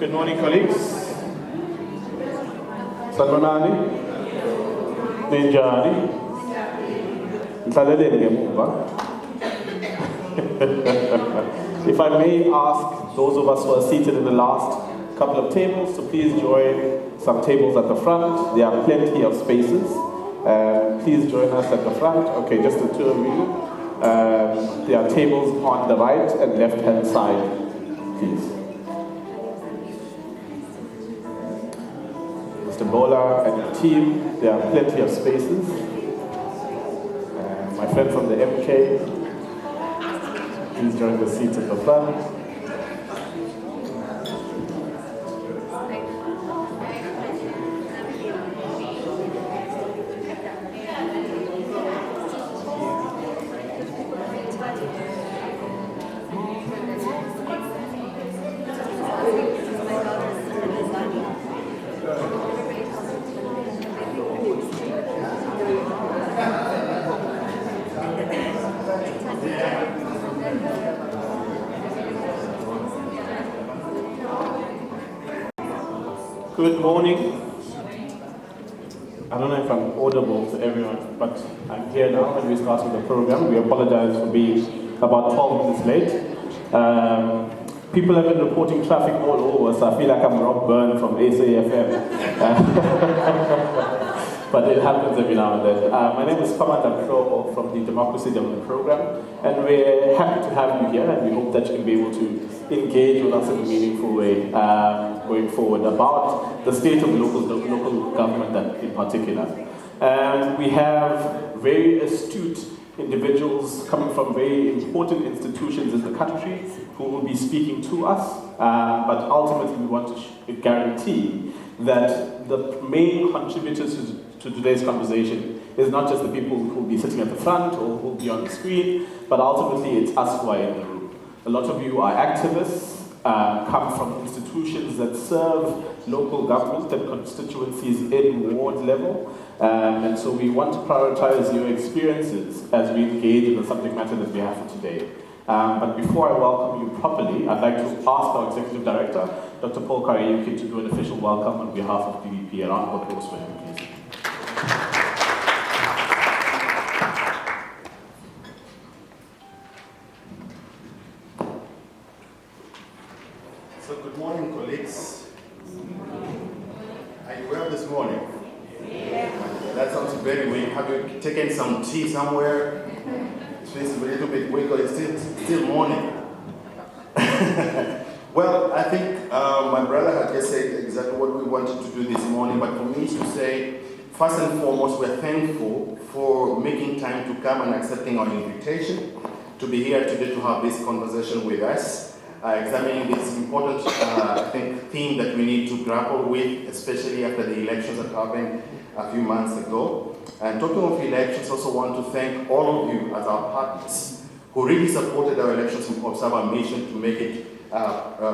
Good morning, colleagues. Sanibonani. Ninjani. Nhlaleleni ngemuva. If I may ask those of us who are seated in the last couple of tables to please join some tables at the front. There are plenty of spaces. Please join us at the front. Okay, just the two of you. There are tables on the right and left-hand side, please. Mr. Bola and your team, there are plenty of spaces. My friend from the MK, please join the seats at the front. Good morning. I don't know if I'm audible to everyone, but I'm here now and we're starting the program. We apologize for being about 12 minutes late. People have been reporting traffic all over, so I feel like I'm Rob Byrne from ACFM. But it happens every now and then. My name is Commander Octobre from the Democracy Development Program, and we're happy to have you here, and we hope that you can be able to engage with us in a meaningful way going forward about the state of local government in particular. We have very astute individuals coming from very important institutions in the country who will be speaking to us, but ultimately we want to guarantee that the main contributors to today's conversation is not just the people who will be sitting at the front or who will be on the screen, but ultimately it's us who are in the room. A lot of you are activists, come from institutions that serve local government and constituencies in ward level, and so we want to prioritize your experiences as we engage in the subject matter that we have for today. But before I welcome you properly, I'd like to ask our Executive Director, Dr. Paul Kariuki, to do an official welcome on behalf of DDP. A round of applause for him, please. So good morning, colleagues. Are you well this morning? Yeah. That sounds very weak. Have you taken some tea somewhere? It's a little bit weak, or it's still morning. Well, I think my brother had just said exactly what we wanted to do this morning, but for me to say, first and foremost, we're thankful for making time to come and accepting our invitation to be here today to have this conversation with us. Examining this important, I think, theme that we need to grapple with, especially after the elections that happened a few months ago. And talking of elections, I also want to thank all of you as our partners who really supported our elections observer mission to make it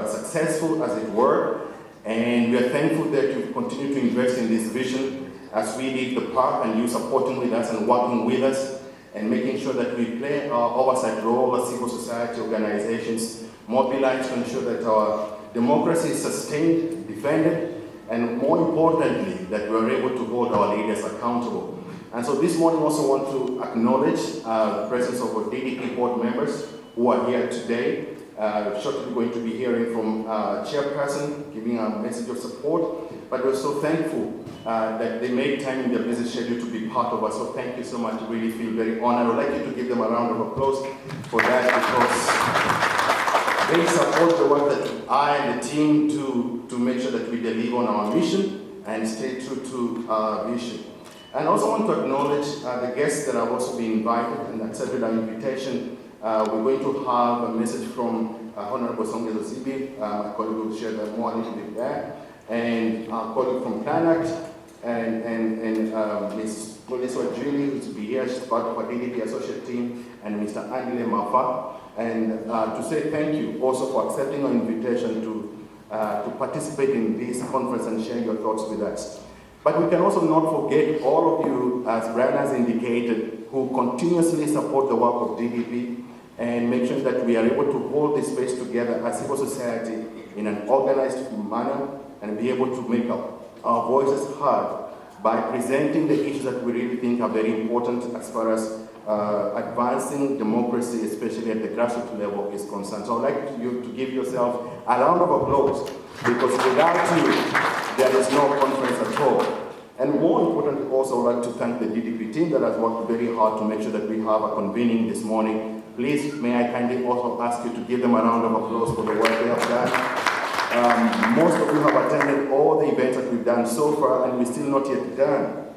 successful, as it were. And we are thankful that you continue to invest in this vision as we lead the path, and you supporting with us and working with us and making sure that we play our oversight role as civil society organizations, mobilize to ensure that our democracy is sustained, defended, and more importantly, that we are able to hold our leaders accountable. And so this morning I also want to acknowledge the presence of our DDP board members who are here today. Shortly going to be hearing from chairperson, giving a message of support, but we're so thankful that they made time in their busy schedule to be part of us. So thank you so much. I really feel very honored. I would like you to give them a round of applause for that, because they support the work that I and the team do to make sure that we deliver on our mission and stay true to our vision. And I also want to acknowledge the guests that have also been invited and accepted our invitation. We're going to have a message from Honorable Songezo Zibi, my colleague will share that more a little bit there, and our colleague from Planet, and Ms. Poliswa Julie, who's to be here, she's part of our DDP associate team, and Mr. Andile Mafa, and to say thank you also for accepting our invitation to participate in this conference and share your thoughts with us. But we can also not forget all of you, as Brian has indicated, who continuously support the work of DDP and make sure that we are able to hold this space together as civil society in an organized manner and be able to make our voices heard by presenting the issues that we really think are very important as far as advancing democracy, especially at the grassroots level, is concerned. So I'd like you to give yourself a round of applause, because without you, there is no conference at all. And more importantly, also I'd like to thank the DDP team that has worked very hard to make sure that we have a convening this morning. Please, may I kindly also ask you to give them a round of applause for the work they have done. Most of you have attended all the events that we've done so far, and we're still not yet done.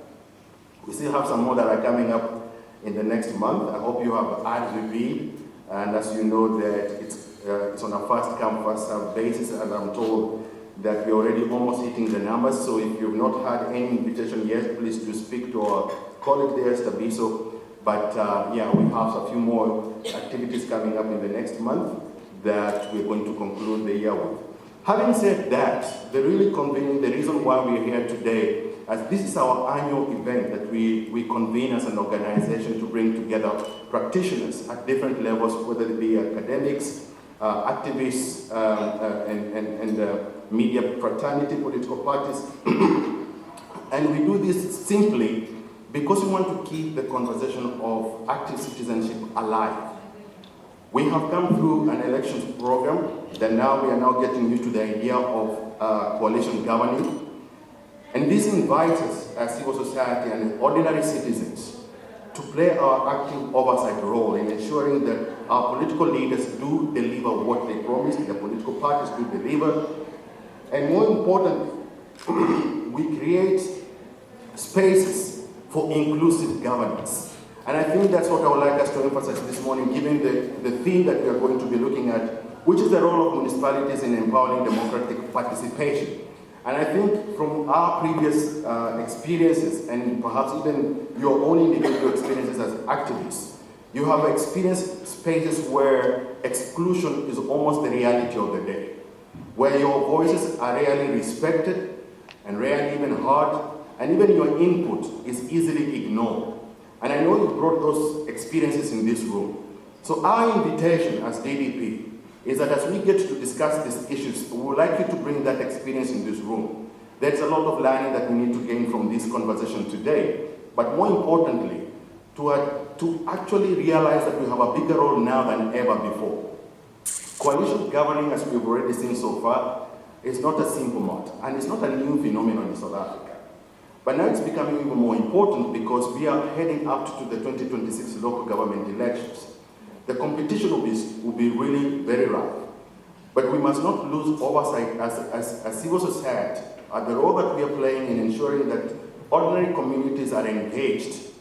We still have some more that are coming up in the next month. I hope you have RVP, and as you know that it's on a first come, first served basis, and I'm told that we're already almost hitting the numbers. So if you've not had any invitation yet, please do speak to our colleague there, Stabiso. But yeah, we have a few more activities coming up in the next month that we're going to conclude the year with. Having said that, the reason why we're here today, as this is our annual event that we convene as an organization to bring together practitioners at different levels, whether it be academics, activists, and media fraternity, political parties. And we do this simply because we want to keep the conversation of active citizenship alive. We have come through an elections program that now we are now getting used to the idea of coalition governing. And this invites us as civil society and ordinary citizens to play our active oversight role in ensuring that our political leaders do deliver what they promised, the political parties do deliver, and more importantly, we create spaces for inclusive governance. And I think that's what I would like us to emphasize this morning, given the theme that we are going to be looking at, which is the role of municipalities in empowering democratic participation. And I think from our previous experiences, and perhaps even your own individual experiences as activists, you have experienced spaces where exclusion is almost the reality of the day, where your voices are rarely respected and rarely even heard, and even your input is easily ignored. And I know you brought those experiences in this room. So our invitation as DDP is that as we get to discuss these issues, we would like you to bring that experience in this room. There's a lot of learning that we need to gain from this conversation today, but more importantly, to actually realize that we have a bigger role now than ever before. Coalition governing, as we've already seen so far, is not a simple matter, and it's not a new phenomenon in South Africa. But now it's becoming even more important because we are heading up to the 2026 local government elections. The competition will be really very rough. But we must not lose oversight as civil society at the role that we are playing in ensuring that ordinary communities are engaged.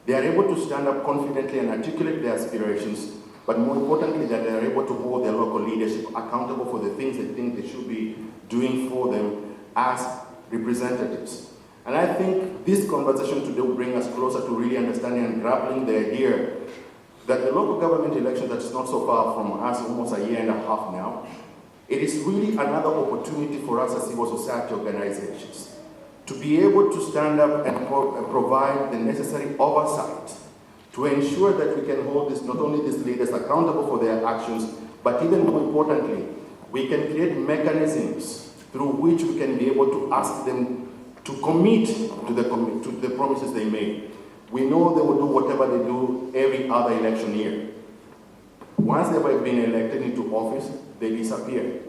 They are able to stand up confidently and articulate their aspirations, but more importantly, that they are able to hold their local leadership accountable for the things they think they should be doing for them as representatives. And I think this conversation today will bring us closer to really understanding and grappling the idea that the local government election that's not so far from us, almost a year and a half now, it is really another opportunity for us as civil society organizations to be able to stand up and provide the necessary oversight to ensure that we can hold not only these leaders accountable for their actions, but even more importantly, we can create mechanisms through which we can be able to ask them to commit to the promises they made. We know they will do whatever they do every other election year. Once they've been elected into office, they disappear.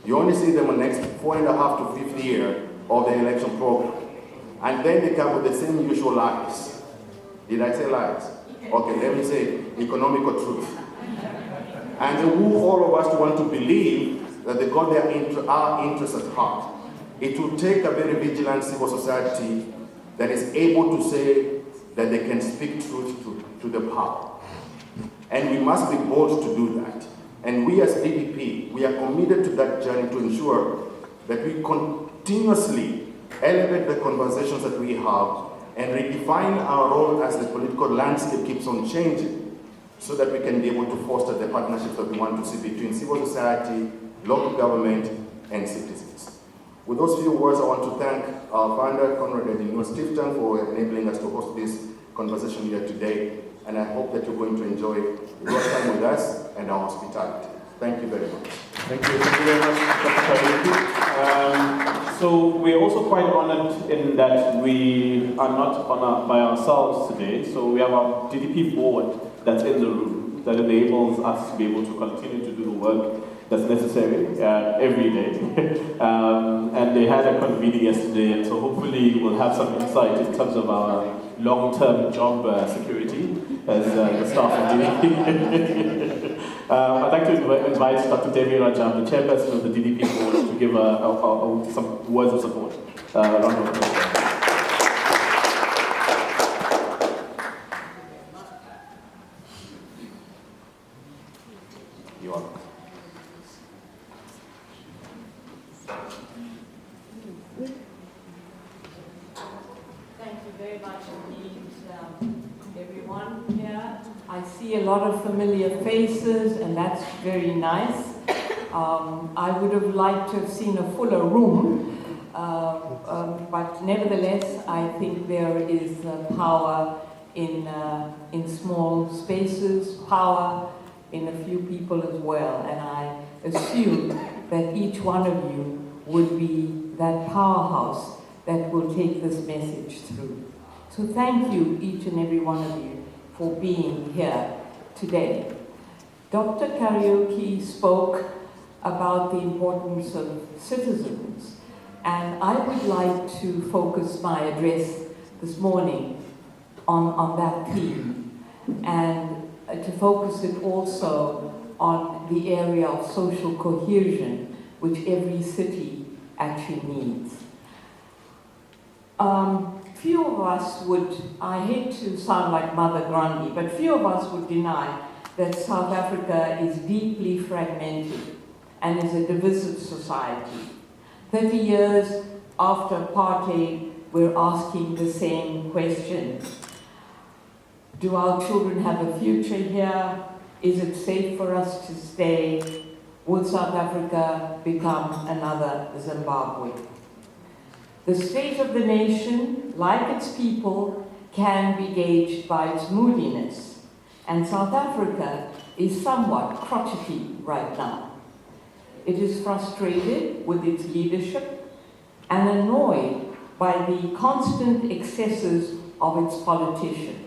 You only see them in the next 4.5 to 5th year of the election program. And then they come with the same usual lies. Did I say lies? Okay, let me say economical truth. And they woo all of us to want to believe that they got our interests at heart. It will take a very vigilant civil society that is able to say that they can speak truth to the power. And we must be bold to do that. And we as DDP, we are committed to that journey to ensure that we continuously elevate the conversations that we have and redefine our role as the political landscape keeps on changing so that we can be able to foster the partnerships that we want to see between civil society, local government, and citizens. With those few words, I want to thank our founder, Conrad Edinua Stifton, for enabling us to host this conversation here today. and I hope that you're going to enjoy your time with us and our hospitality. Thank you very much. Thank you very much, Dr. Kariuki. So we're also quite honored in that we are not by ourselves today. So we have our DDP board that's in the room that enables us to be able to continue to do the work that's necessary every day. And they had a convening yesterday, and so hopefully we'll have some insight in terms of our long-term job security as the staff of DDP. I'd like to invite Dr. Devi Rajam, the chairperson of the DDP board, to give some words of support. Round of applause. You are. Thank you very much indeed, everyone here. I see a lot of familiar faces, and that's very nice. I would have liked to have seen a fuller room, but nevertheless, I think there is power in small spaces, power in a few people as well, and I assume that each one of you would be that powerhouse that will take this message through. So thank you, each and every one of you, for being here today. Dr. Kariuki spoke about the importance of citizens, and I would like to focus my address this morning on that theme, and to focus it also on the area of social cohesion, which every city actually needs. Few of us would, I hate to sound like Mother Grundy, but few of us would deny that South Africa is deeply fragmented and is a divisive society. 30 years after apartheid, we're asking the same question. Do our children have a future here? Is it safe for us to stay? Will South Africa become another Zimbabwe? The state of the nation, like its people, can be gauged by its moodiness, and South Africa is somewhat crotchety right now. It is frustrated with its leadership and annoyed by the constant excesses of its politicians.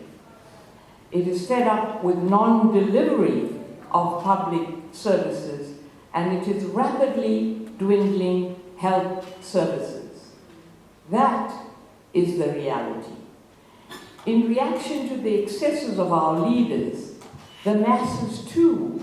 It is fed up with non-delivery of public services, and it is rapidly dwindling health services. That is the reality. In reaction to the excesses of our leaders, the masses too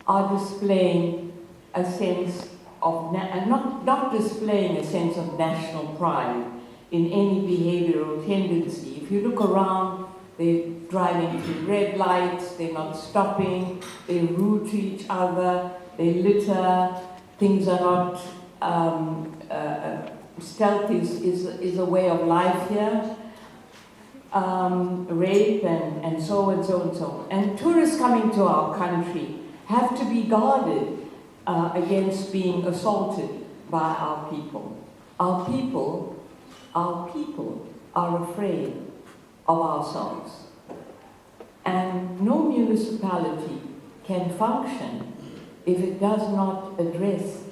are displaying a sense of, not displaying a sense of national pride in any behavioral tendency. If you look around, they're driving through red lights, they're not stopping, they're rude to each other, they litter, things are not, stealth is a way of life here, rape and so and so and so. And tourists coming to our country have to be guarded against being assaulted by our people. Our people are afraid of ourselves. And no municipality can function if it does not address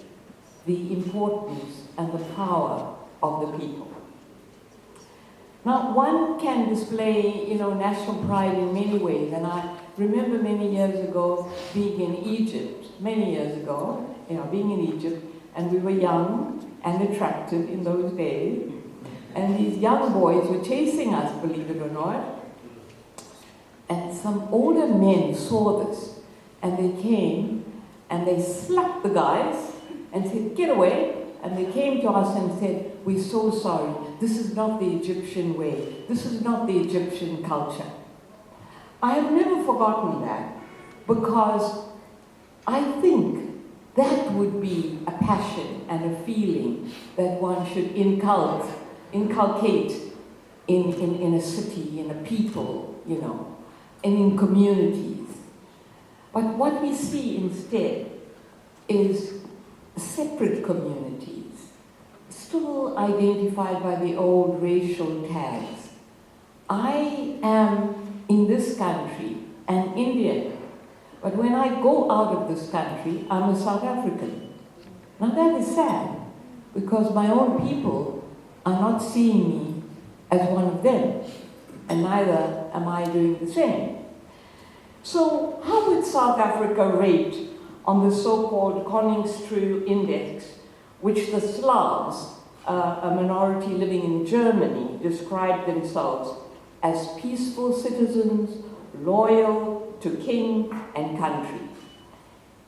the importance and the power of the people. Now, one can display, national pride in many ways, and I remember many years ago being in Egypt, being in Egypt, and we were young and attractive in those days, and these young boys were chasing us, believe it or not, and some older men saw this, and they came, and they slapped the guys, and said, "Get away." And they came to us and said, "We're so sorry. This is not the Egyptian way. This is not the Egyptian culture." I have never forgotten that, because I think that would be a passion and a feeling that one should inculcate in a city, in a people, and in communities. But what we see instead is separate communities, still identified by the old racial tags. I am in this country and Indian. But when I go out of this country, I'm a South African. Now that is sad, because my own people are not seeing me as one of them, and neither am I doing the same. So how would South Africa rate on the so-called Koningstrue Index, which the Slavs, a minority living in Germany, described themselves as peaceful citizens, loyal to king and country?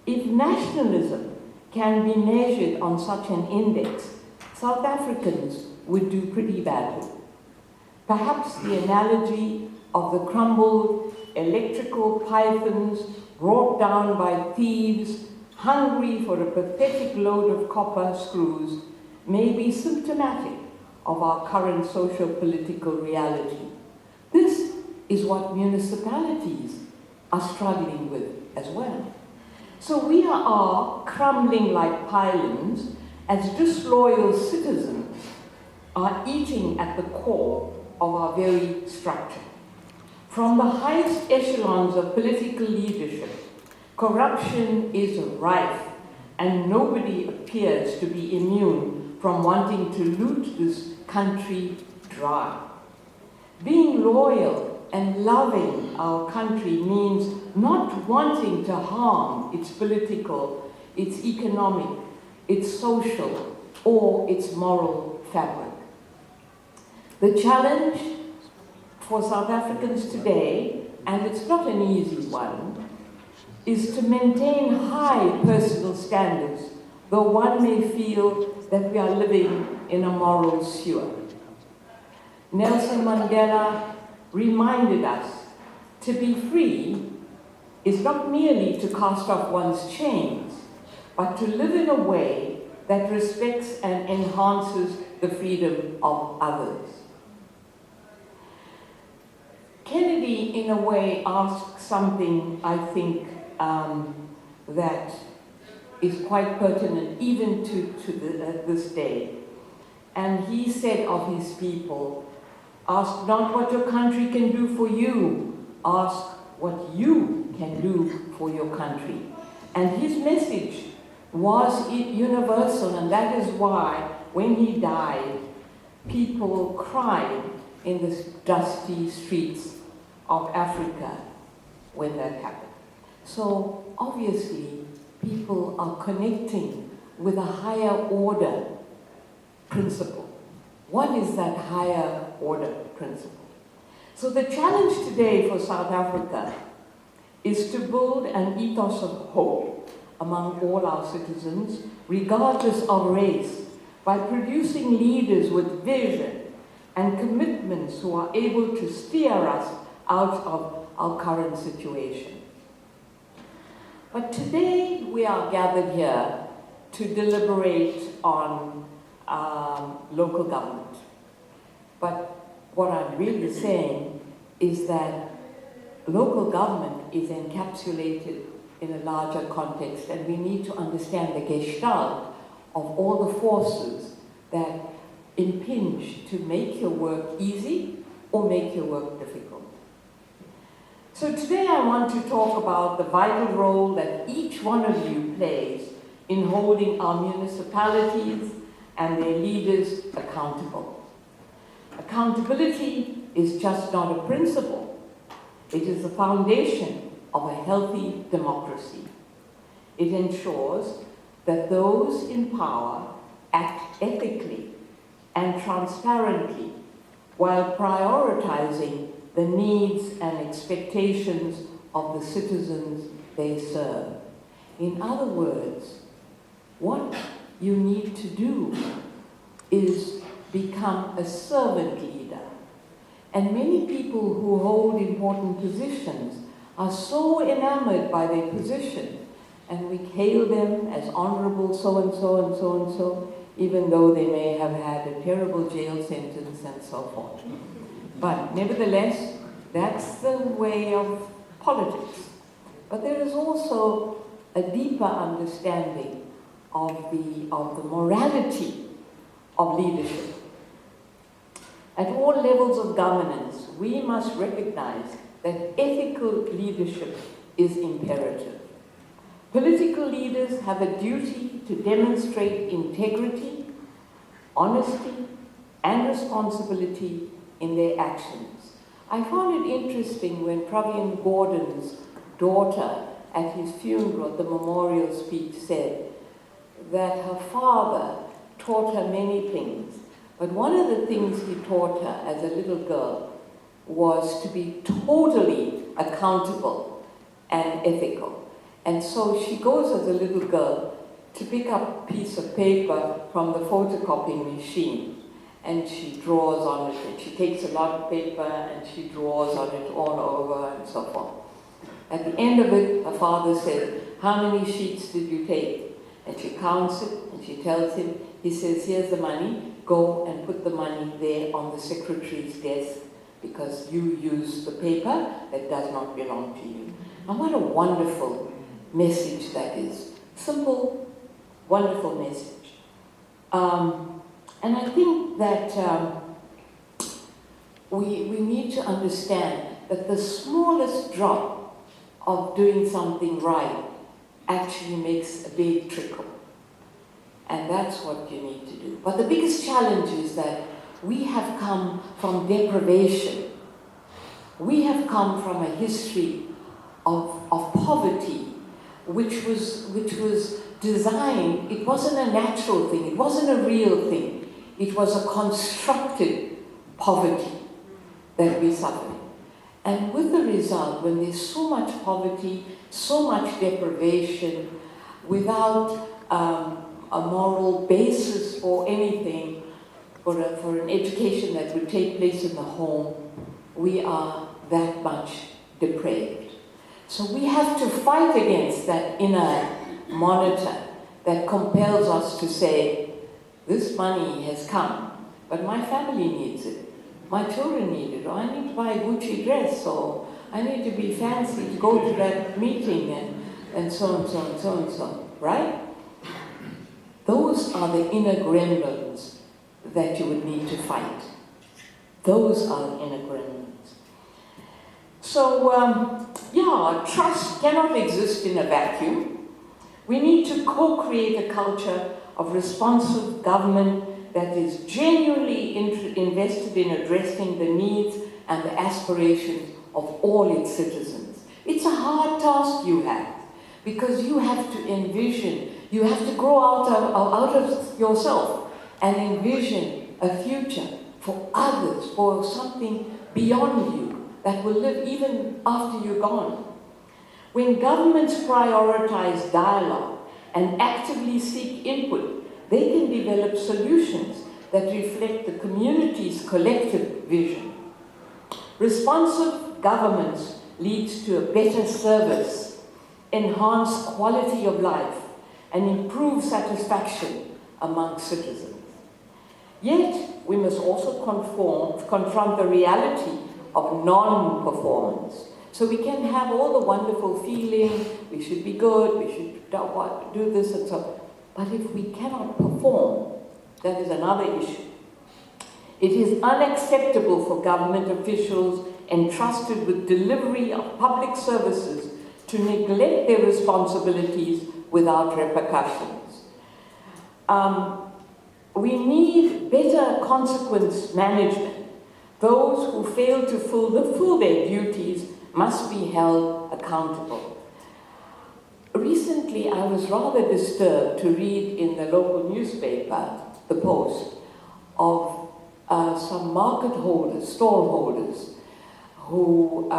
If nationalism can be measured on such an index, South Africans would do pretty badly. Perhaps the analogy of the crumbled electrical pythons brought down by thieves hungry for a pathetic load of copper screws may be symptomatic of our current socio-political reality. This is what municipalities are struggling with as well. So we are crumbling like pylons as disloyal citizens are eating at the core of our very structure. From the highest echelons of political leadership, corruption is rife, and nobody appears to be immune from wanting to loot this country dry. Being loyal and loving our country means not wanting to harm its political, its economic, its social, or its moral fabric. The challenge for South Africans today, and it's not an easy one, is to maintain high personal standards, though one may feel that we are living in a moral sewer. Nelson Mandela reminded us to be free is not merely to cast off one's chains, but to live in a way that respects and enhances the freedom of others. Kennedy, in a way, asked something, I think, that is quite pertinent even to this day. And he said of his people, ask not what your country can do for you, ask what you can do for your country. And his message was universal, and that is why, when he died, people cried in the dusty streets of Africa when that happened. So obviously, people are connecting with a higher order principle. What is that higher order principle? So the challenge today for South Africa is to build an ethos of hope among all our citizens, regardless of race, by producing leaders with vision and commitments who are able to steer us out of our current situation. But today we are gathered here to deliberate on local government. But what I'm really saying is that local government is encapsulated in a larger context, and we need to understand the gestalt of all the forces that impinge to make your work easy or make your work difficult. So today I want to talk about the vital role that each one of you plays in holding our municipalities and their leaders accountable. Accountability is just not a principle. It is the foundation of a healthy democracy. It ensures that those in power act ethically and transparently while prioritizing the needs and expectations of the citizens they serve. In other words, what you need to do is become a servant leader. And many people who hold important positions are so enamored by their position, and we hail them as honorable so-and-so and so-and-so, even though they may have had a terrible jail sentence and so forth. But nevertheless, that's the way of politics. But there is also a deeper understanding of the morality of leadership. At all levels of governance, we must recognize that ethical leadership is imperative. Political leaders have a duty to demonstrate integrity, honesty, and responsibility in their actions. I found it interesting when Pravin Gordon's daughter at his funeral, the memorial speech, said that her father taught her many things, but one of the things he taught her as a little girl was to be totally accountable and ethical. And so she goes as a little girl to pick up a piece of paper from the photocopying machine, and she draws on it, and she takes a lot of paper and she draws on it all over and so forth. At the end of it, her father says, "How many sheets did you take?" And she counts it and she tells him, he says, "Here's the money, go and put the money there on the secretary's desk because you use the paper that does not belong to you." And what a wonderful message that is. Simple, wonderful message. And I think that we need to understand that the smallest drop of doing something right actually makes a big trickle. And that's what you need to do. But the biggest challenge is that we have come from deprivation. We have come from a history of poverty, which was designed. It wasn't a natural thing. It wasn't a real thing. It was a constructed poverty that we suffered. And with the result, when there's so much poverty, so much deprivation, without a moral basis for anything, for an education that would take place in the home, we are that much depraved. So we have to fight against that inner monitor that compels us to say, this money has come, but my family needs it. My children need it, or I need to buy a Gucci dress, or I need to be fancy to go to that meeting, and so and so and so and so, right? Those are the inner gremlins that you would need to fight. Those are the inner gremlins. So, trust cannot exist in a vacuum. We need to co-create a culture of responsive government that is genuinely invested in addressing the needs and the aspirations of all its citizens. It's a hard task you have, because you have to envision, you have to grow out of yourself and envision a future for others, for something beyond you that will live even after you're gone. When governments prioritize dialogue and actively seek input, they can develop solutions that reflect the community's collective vision. Responsive governments leads to a better service, enhanced quality of life, and improved satisfaction among citizens. Yet, we must also confront the reality of non-performance. So we can have all the wonderful feeling, we should be good, we should do this and so. But if we cannot perform, that is another issue. It is unacceptable for government officials entrusted with delivery of public services to neglect their responsibilities without repercussions. We need better consequence management. Those who fail to fulfill their duties must be held accountable. Recently, I was rather disturbed to read in the local newspaper, The Post, of some market holders, stallholders, who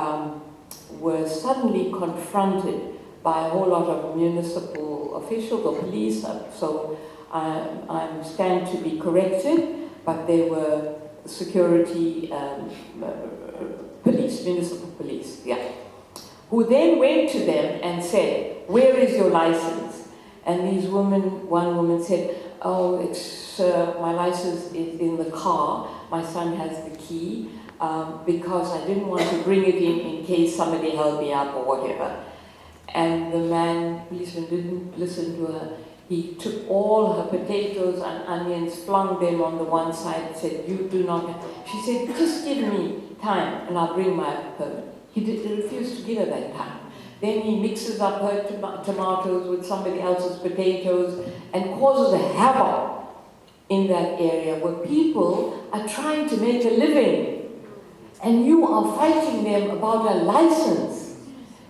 were suddenly confronted by a whole lot of municipal officials or police. So I stand to be corrected, but they were security police, municipal police, who then went to them and said, "Where is your license?" And one woman said, "Oh, my license is in the car. My son has the key because I didn't want to bring it in case somebody held me up or whatever." And the policeman didn't listen to her. He took all her potatoes and onions, flung them on the one side, and said, "You do not have..." She said, "Just give me time and I'll bring my permit." He refused to give her that time. Then he mixes up her tomatoes with somebody else's potatoes and causes a havoc in that area where people are trying to make a living. And you are fighting them about a license.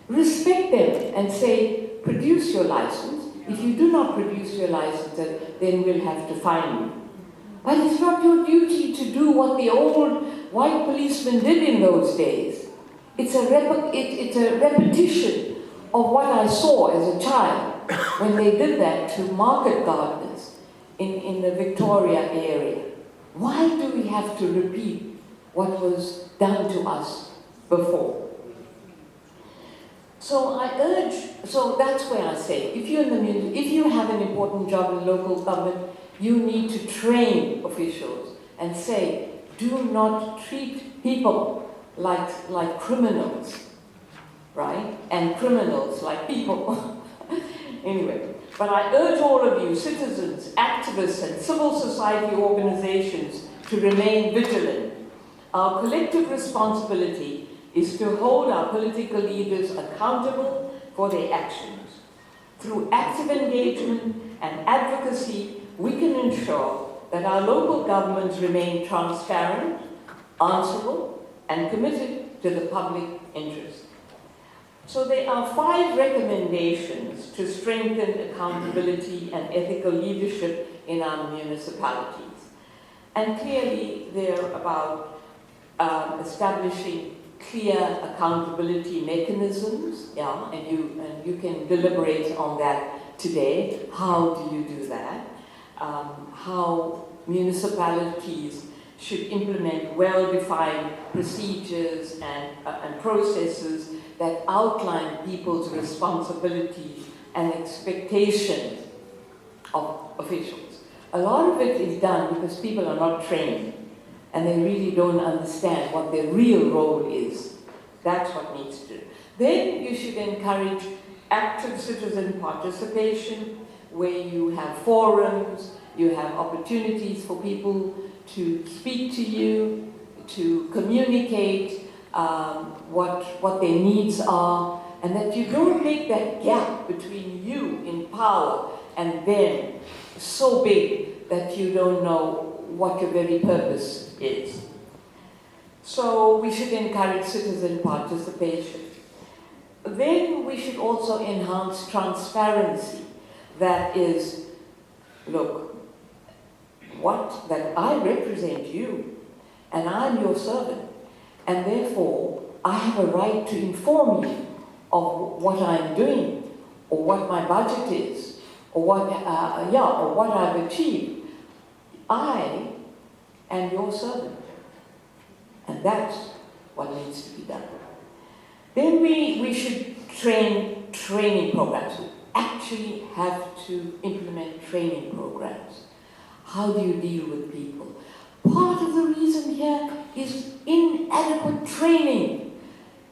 Respect them and say, produce your license. If you do not produce your license, then we'll have to fine you. But it's not your duty to do what the old white policemen did in those days. It's a repetition of what I saw as a child when they did that to market gardeners in the Victoria area. Why do we have to repeat what was done to us before? So that's where I say, if you have an important job in local government, you need to train officials and say, do not treat people like criminals, right? And criminals like people. Anyway, but I urge all of you, citizens, activists, and civil society organizations to remain vigilant. Our collective responsibility is to hold our political leaders accountable for their actions. Through active engagement and advocacy, we can ensure that our local governments remain transparent, answerable, and committed to the public interest. So there are 5 recommendations to strengthen accountability and ethical leadership in our municipalities. And clearly they're about establishing clear accountability mechanisms, and you can deliberate on that today. How do you do that? How municipalities should implement well-defined procedures and processes that outline people's responsibilities and expectations of officials. A lot of it is done because people are not trained and they really don't understand what their real role is. That's what needs to do. Then you should encourage active citizen participation, where you have forums, you have opportunities for people to speak to you, to communicate what their needs are, and that you don't make that gap between you in power and them so big that you don't know what your very purpose is. So we should encourage citizen participation. Then we should also enhance transparency. That is, look, that I represent you, and I'm your servant, and therefore I have a right to inform you of what I'm doing, or what my budget is, or what I've achieved. I am your servant, and that's what needs to be done. Then we should training programs. We actually have to implement training programs. How do you deal with people? Part of the reason here is inadequate training.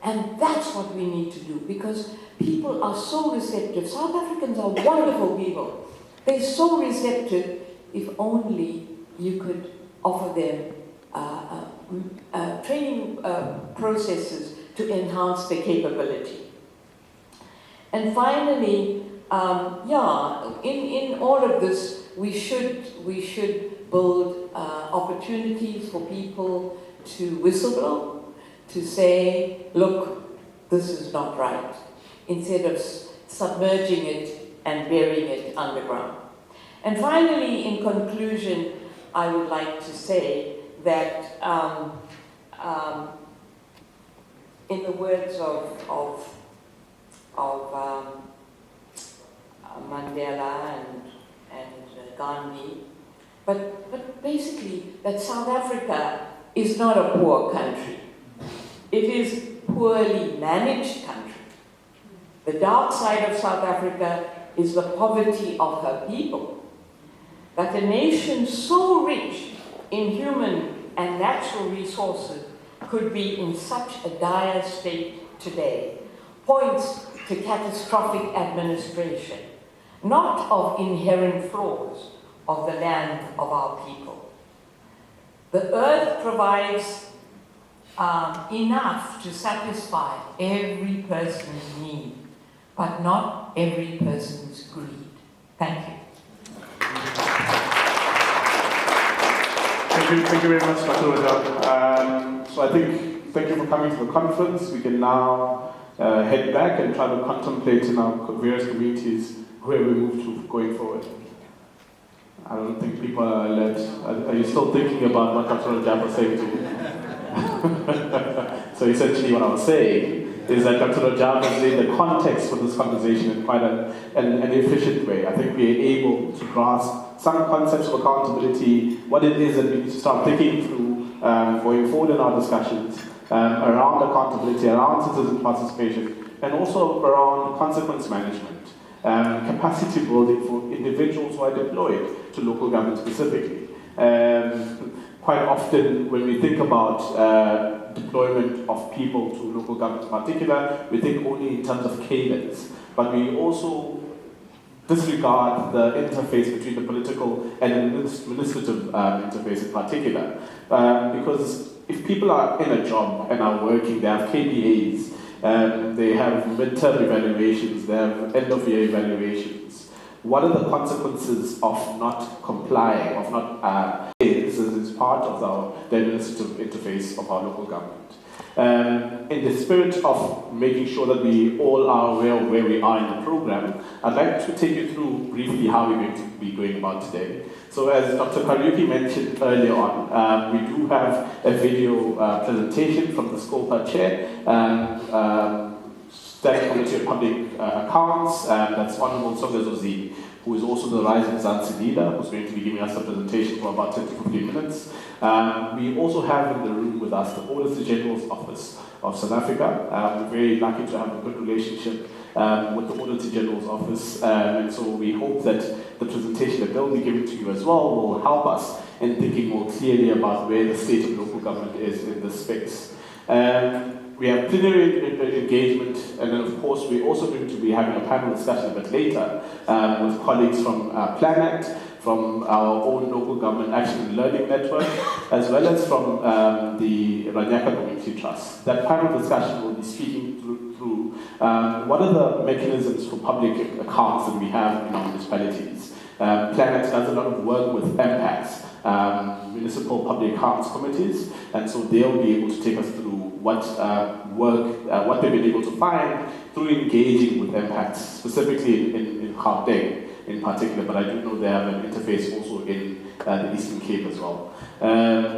And that's what we need to do, because people are so receptive. South Africans are wonderful people. They're so receptive. If only you could offer them training processes to enhance their capability. And finally, in all of this, we should build opportunities for people to whistleblow, to say, look, this is not right, instead of submerging it and burying it underground. And finally, in conclusion, I would like to say that in the words of Mandela and Gandhi, but basically that South Africa is not a poor country. It is poorly managed country. The dark side of South Africa is the poverty of her people. That a nation so rich in human and natural resources could be in such a dire state today points to catastrophic administration, not of inherent flaws of the land of our people. The earth provides enough to satisfy every person's need, but not every person's greed. Thank you. Thank you very much, Dr. Rajab. So I think, thank you for coming to the conference. We can now head back and try to contemplate in our various communities where we move to going forward. I don't think people are alert. Are you still thinking about what Dr. Rajab was saying to you? So essentially what I was saying is that Dr. Rajab has laid the context for this conversation in quite an efficient way. I think we are able to grasp some concepts of accountability, what it is that we need to start thinking through going forward in our discussions around accountability, around citizen participation, and also around consequence management, capacity building for individuals who are deployed to local government specifically. Quite often when we think about deployment of people to local government in particular, we think only in terms of cadence, but we also disregard the interface between the political and administrative interface in particular. Because if people are in a job and are working, they have KPAs, they have midterm evaluations, they have end-of-year evaluations. What are the consequences of not complying, of not this is part of the administrative interface of our local government. In the spirit of making sure that we all are aware of where we are in the program, I'd like to take you through briefly how we're going to be going about today. So as Dr. Kariuki mentioned earlier on, we do have a video presentation from the SCOPA chair, Standing Committee of Public Accounts, that's Honorable Songezo Zini, who is also the Rising Zansi leader, who's going to be giving us a presentation for about 10 to 15 minutes. We also have in the room with us the Auditor General's Office of South Africa. We're very lucky to have a good relationship with the Auditor General's Office, and so we hope that the presentation that they'll be giving to you as well will help us in thinking more clearly about where the state of local government is in this space. We have plenary engagement, and then of course we're also going to be having a panel discussion a bit later with colleagues from PlanAct, from our own Local Government Action and Learning Network, as well as from the Ranyaka Community Trust. That panel discussion will be speaking through what are the mechanisms for public accounts that we have in our municipalities. PlanAct does a lot of work with MPACs, Municipal Public Accounts Committees, and so they'll be able to take us through what what they've been able to find through engaging with MPACs, specifically in Gauteng in particular, but I do know they have an interface also in the Eastern Cape as well.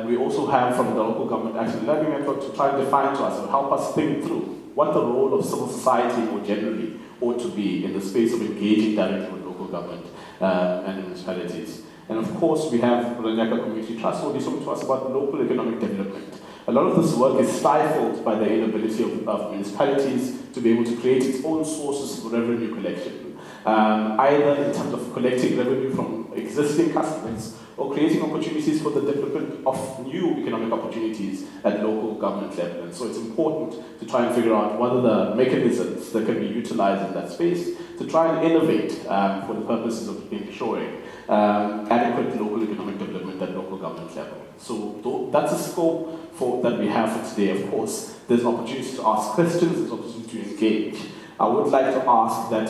We also have from the Local Government Action and Learning Network to try and define to us and help us think through what the role of civil society more generally ought to be in the space of engaging directly with local government and municipalities. And of course, we have the Ranyaka Community Trust who will be talking to us about local economic development. A lot of this work is stifled by the inability of municipalities to be able to create its own sources of revenue collection, either in terms of collecting revenue from existing customers or creating opportunities for the development of new economic opportunities at local government level. And so it's important to try and figure out what are the mechanisms that can be utilized in that space to try and innovate for the purposes of ensuring adequate local economic development at local government level. So that's a scope that we have for today. Of course, there's an opportunity to ask questions, there's an opportunity to engage. I would like to ask that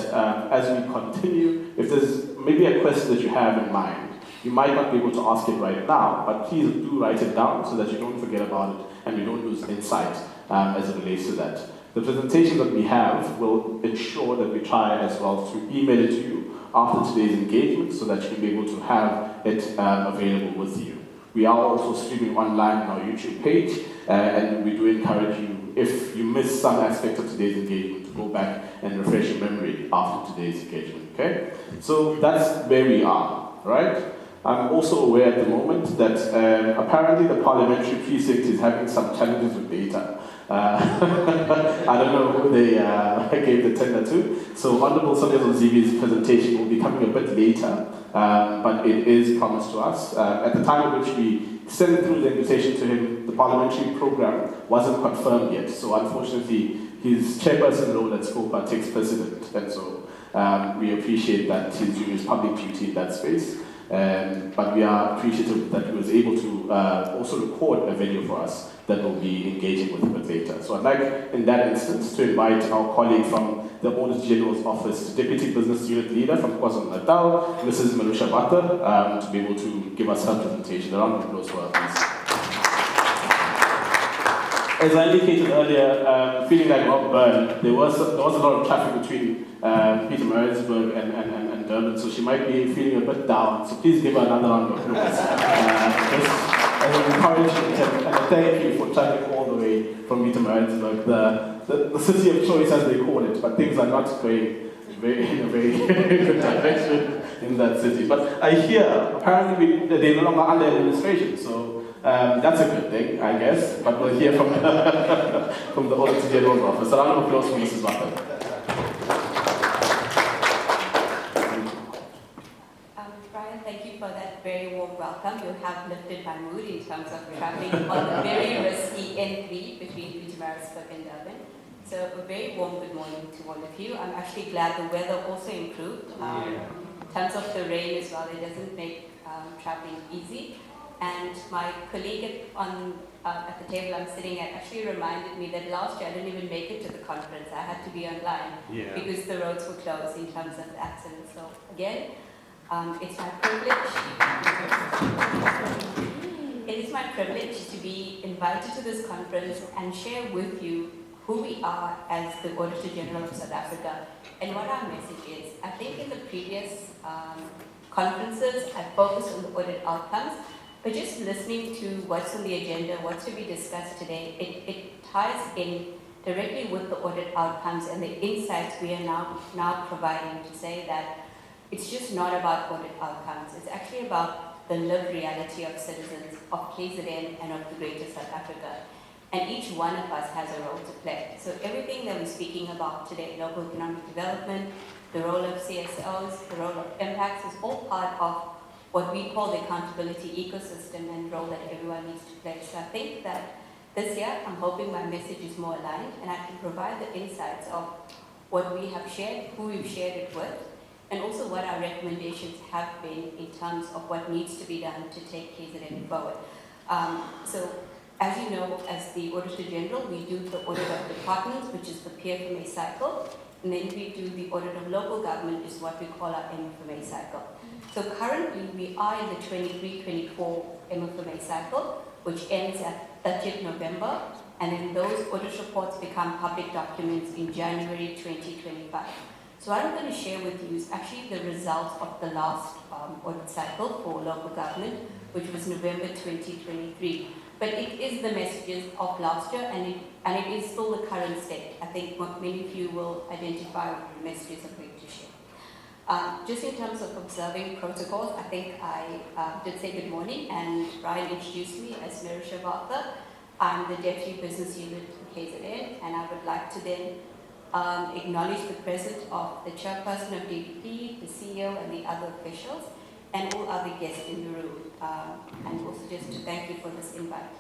as we continue, if there's maybe a question that you have in mind, you might not be able to ask it right now, but please do write it down so that you don't forget about it and we don't lose insight as it relates to that. The presentation that we have will ensure that we try as well to email it to you after today's engagement so that you can be able to have it available with you. We are also streaming online on our YouTube page, and we do encourage you, if you miss some aspect of today's engagement, to go back and refresh your memory after today's engagement, okay? So that's where we are, right? I'm also aware at the moment that apparently the parliamentary precinct is having some challenges with data. I don't know who they gave the tender to. So Honorable Songezo Zivi's presentation will be coming a bit later, but it is promised to us. At the time at which we sent through the invitation to him, the parliamentary program wasn't confirmed yet. So unfortunately, his chairperson role at SCOPA takes precedent. And so we appreciate that he's doing his public duty in that space. But we are appreciative that he was able to also record a video for us that will be engaging with it later. So I'd like, in that instance, to invite our colleague from the Auditor General's Office, Deputy Business Unit Leader from KwaZulu-Natal, Mrs. Marusha Butler, to be able to give us her presentation. A round of applause for her, please. As I indicated earlier, feeling like Rob Byrne, there was a lot of traffic between Pietermaritzburg and Durban, so she might be feeling a bit down. So please give her another round of applause. As an encouragement and a thank you for traveling all the way from Pietermaritzburg, the city of choice as they call it, but things are not going in a very good direction in that city. But I hear apparently they're no longer under administration, so that's a good thing, I guess. But we'll hear from from the Auditor General's Office. A round of applause for Mrs. Butler. Thank you for that very warm welcome. You have lifted my mood in terms of traveling on the very risky N3 between Pietermaritzburg and Durban. So a very warm good morning to all of you. I'm actually glad the weather also improved. In terms of the rain as well, it doesn't make traveling easy. And my colleague at the table I'm sitting at actually reminded me that last year I didn't even make it to the conference. I had to be online because the roads were closed in terms of the accident. So again, it's my privilege. It is my privilege to be invited to this conference and share with you who we are as the Auditor General of South Africa and what our message is. I think in the previous conferences, I focused on the audit outcomes, but just listening to what's on the agenda, what's to be discussed today, it ties in directly with the audit outcomes and the insights we are now providing to say that it's just not about audit outcomes. It's actually about the lived reality of citizens of KZN and of the greater South Africa. And each one of us has a role to play. So everything that we're speaking about today, local economic development, the role of CSOs, the role of impacts, is all part of what we call the accountability ecosystem and role that everyone needs to play. So I think that this year, I'm hoping my message is more aligned and I can provide the insights of what we have shared, who we've shared it with, and also what our recommendations have been in terms of what needs to be done to take KZN forward. So, as you know, as the Auditor General, we do the audit of departments, which is the PFMA cycle, and then we do the audit of local government, is what we call our MFMA cycle. So currently, we are in the 23-24 MFMA cycle, which ends at 30th November, and then those audit reports become public documents in January 2025. So what I'm going to share with you is actually the results of the last audit cycle for local government, which was November 2023. But it is the messages of last year, and it is still the current state. I think many of you will identify what the messages I'm going to share. Just in terms of observing protocols, I think I did say good morning, and Brian introduced me as Marusha Butler. I'm the Deputy Business Unit for KZN, and I would like to then acknowledge the presence of the chairperson of DDP, the CEO, and the other officials, and all other guests in the room. And also just to thank you for this invite.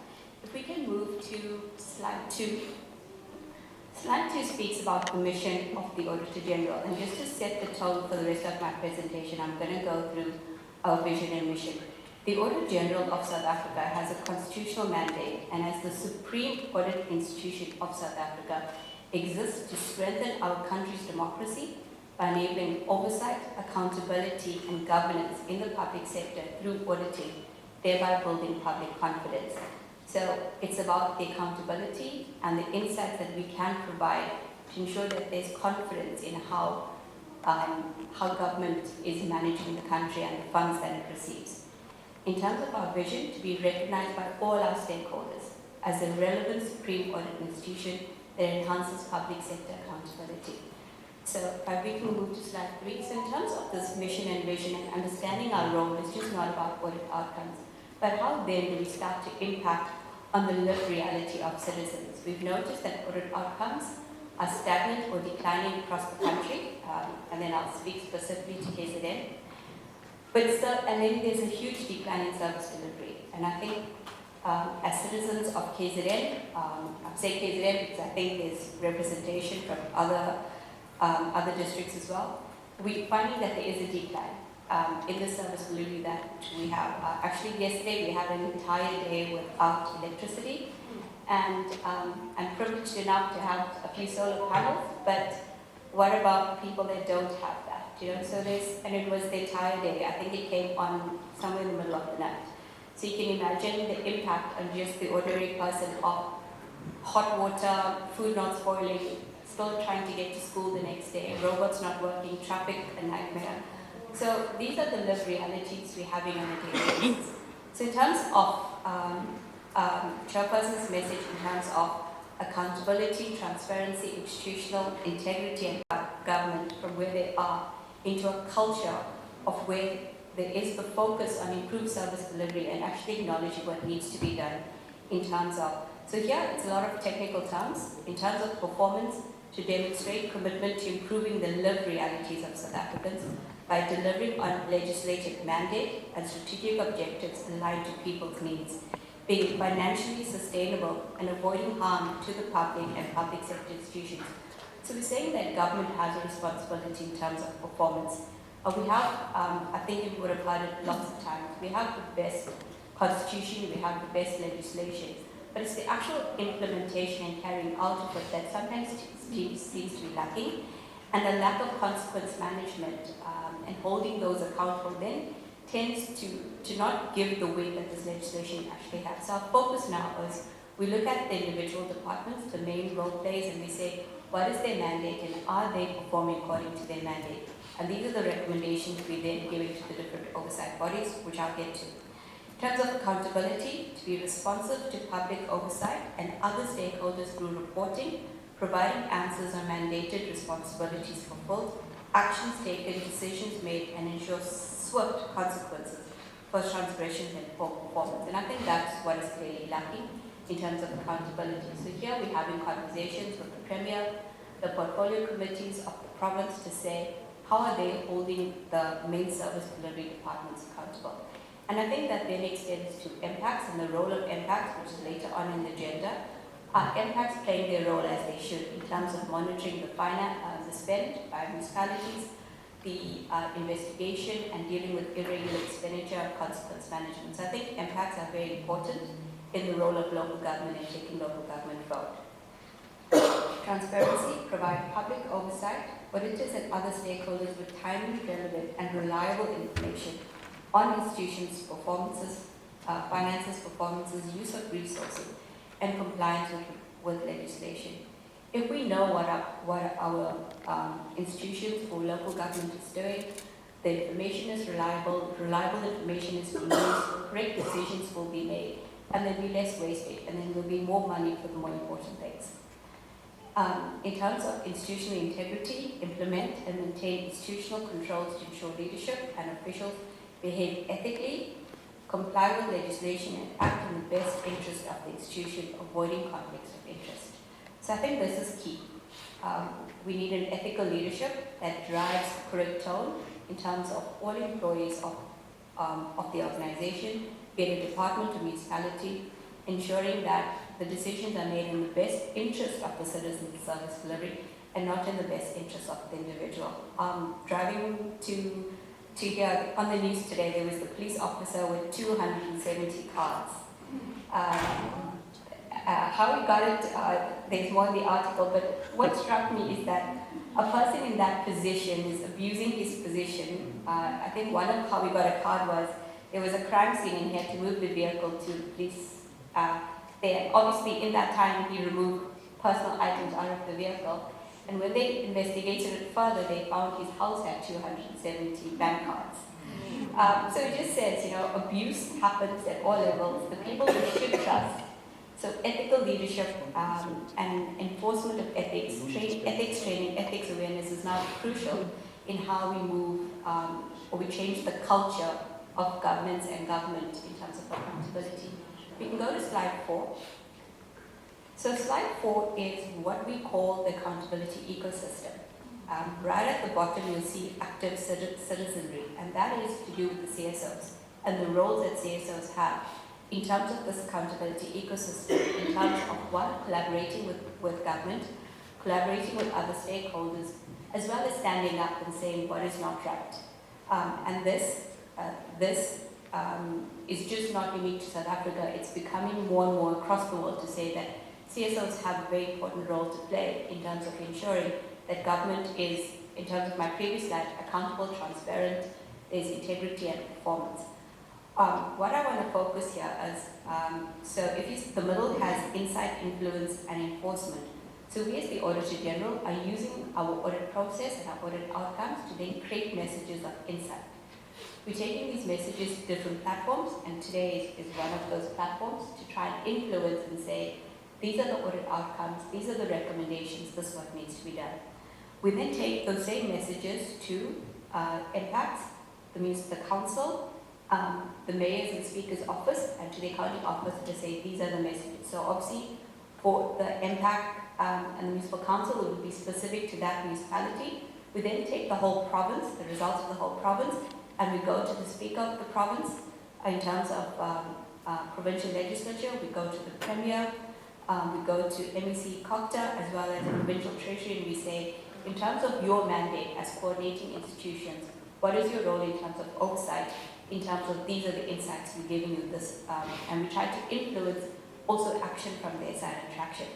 If we can move to slide 2. Slide 2 speaks about the mission of the Auditor General. And just to set the tone for the rest of my presentation, I'm going to go through our vision and mission. The Auditor General of South Africa has a constitutional mandate, and as the supreme audit institution of South Africa, exists to strengthen our country's democracy by enabling oversight, accountability, and governance in the public sector through auditing, thereby building public confidence. So it's about the accountability and the insights that we can provide to ensure that there's confidence in how government is managing the country and the funds that it receives. In terms of our vision, to be recognized by all our stakeholders as a relevant supreme audit institution that enhances public sector accountability. So if we can move to slide 3. So in terms of this mission and vision and understanding our role, it's just not about audit outcomes, but how then do we start to impact on the lived reality of citizens? We've noticed that audit outcomes are stagnant or declining across the country, and then I'll speak specifically to KZN. And then there's a huge decline in service delivery, and I think as citizens of KZN, I say KZN because I think there's representation from other districts as well. We're finding that there is a decline. in the service delivery that we have. Actually, yesterday we had an entire day without electricity, and I'm privileged enough to have a few solar panels, but what about people that don't have that? You know, so and it was the entire day. I think it came on somewhere in the middle of the night. So you can imagine the impact on just the ordinary person of hot water, food not spoiling, still trying to get to school the next day, robots not working, traffic a nightmare. So these are the lived realities we're having on a daily basis. So in terms of Chairperson's message in terms of accountability, transparency, institutional integrity and government from where they are into a culture of where there is the focus on improved service delivery and actually acknowledging what needs to be done in terms of, so here it's a lot of technical terms, in terms of performance to demonstrate commitment to improving the lived realities of South Africans by delivering on legislative mandate and strategic objectives aligned to people's needs, being financially sustainable and avoiding harm to the public and public sector institutions. So we're saying that government has a responsibility in terms of performance. We have, I think you would have heard it lots of times, we have the best constitution, we have the best legislation, but it's the actual implementation and carrying out of it that sometimes seems to be lacking, and the lack of consequence management and holding those accountable then tends to not give the weight that this legislation actually has. So our focus now is we look at the individual departments, the main role plays, and we say, what is their mandate and are they performing according to their mandate? And these are the recommendations we then give to the different oversight bodies, which I'll get to. In terms of accountability, to be responsive to public oversight and other stakeholders through reporting, providing answers on mandated responsibilities fulfilled, actions taken, decisions made, and ensure swift consequences for transgressions and poor performance. And I think that's what is clearly lacking in terms of accountability. So here we're having conversations with the Premier, the portfolio committees of the province to say, how are they holding the main service delivery departments accountable? And I think that then extends to impacts and the role of impacts, which is later on in the agenda. Are impacts playing their role as they should in terms of monitoring the spend by municipalities, the investigation and dealing with irregular expenditure and consequence management. So I think impacts are very important in the role of local government and taking local government forward. Transparency, provide public oversight, auditors and other stakeholders with timely, relevant and reliable information on institutions' performances, finances, performances, use of resources and compliance with legislation. If we know what our institutions or local government is doing, the information is reliable information is being used, correct decisions will be made, and there'll be less wastage, and then there'll be more money for the more important things. In terms of institutional integrity, implement and maintain institutional controls to ensure leadership and officials behave ethically, comply with legislation, and act in the best interest of the institution, avoiding conflicts of interest. So I think this is key. We need an ethical leadership that drives the correct tone in terms of all employees of the organization, be it a department or municipality, ensuring that the decisions are made in the best interest of the citizen service delivery and not in the best interest of the individual. Driving to hear on the news today, there was the police officer with 270 cards. How he got it, there's more in the article, but what struck me is that a person in that position is abusing his position. I think one of how we got a card was there was a crime scene and he had to move the vehicle to the police there. Obviously, in that time, he removed personal items out of the vehicle. And when they investigated it further, they found his house had 270 bank cards. So it just says, abuse happens at all levels. The people we should trust. So ethical leadership and enforcement of ethics, ethics training, ethics awareness is now crucial in how we move or we change the culture of governance and government in terms of accountability. We can go to slide 4. So slide 4 is what we call the accountability ecosystem. Right at the bottom, you'll see active citizenry, and that is to do with the CSOs and the roles that CSOs have in terms of this accountability ecosystem, in terms of one, collaborating with government, collaborating with other stakeholders, as well as standing up and saying what is not right. And this is just not unique to South Africa. It's becoming more and more across the world to say that CSOs have a very important role to play in terms of ensuring that government is, in terms of my previous slide, accountable, transparent, there's integrity and performance. What I want to focus here is, so if the middle has insight, influence, and enforcement. So we as the Auditor General are using our audit process and our audit outcomes to then create messages of insight. We're taking these messages to different platforms, and today is one of those platforms to try and influence and say, these are the audit outcomes, these are the recommendations, this is what needs to be done. We then take those same messages to impacts, the council, the mayor's and speaker's office, and to the accounting office to say these are the messages. So obviously, for the impact and the municipal council, it would be specific to that municipality. We then take the whole province, the results of the whole province, and we go to the speaker of the province in terms of provincial legislature. We go to the premier, we go to MEC COCTA as well as the provincial treasury, and we say, in terms of your mandate as coordinating institutions, what is your role in terms of oversight, in terms of these are the insights we're giving you this, and we try to influence also action from their side and traction.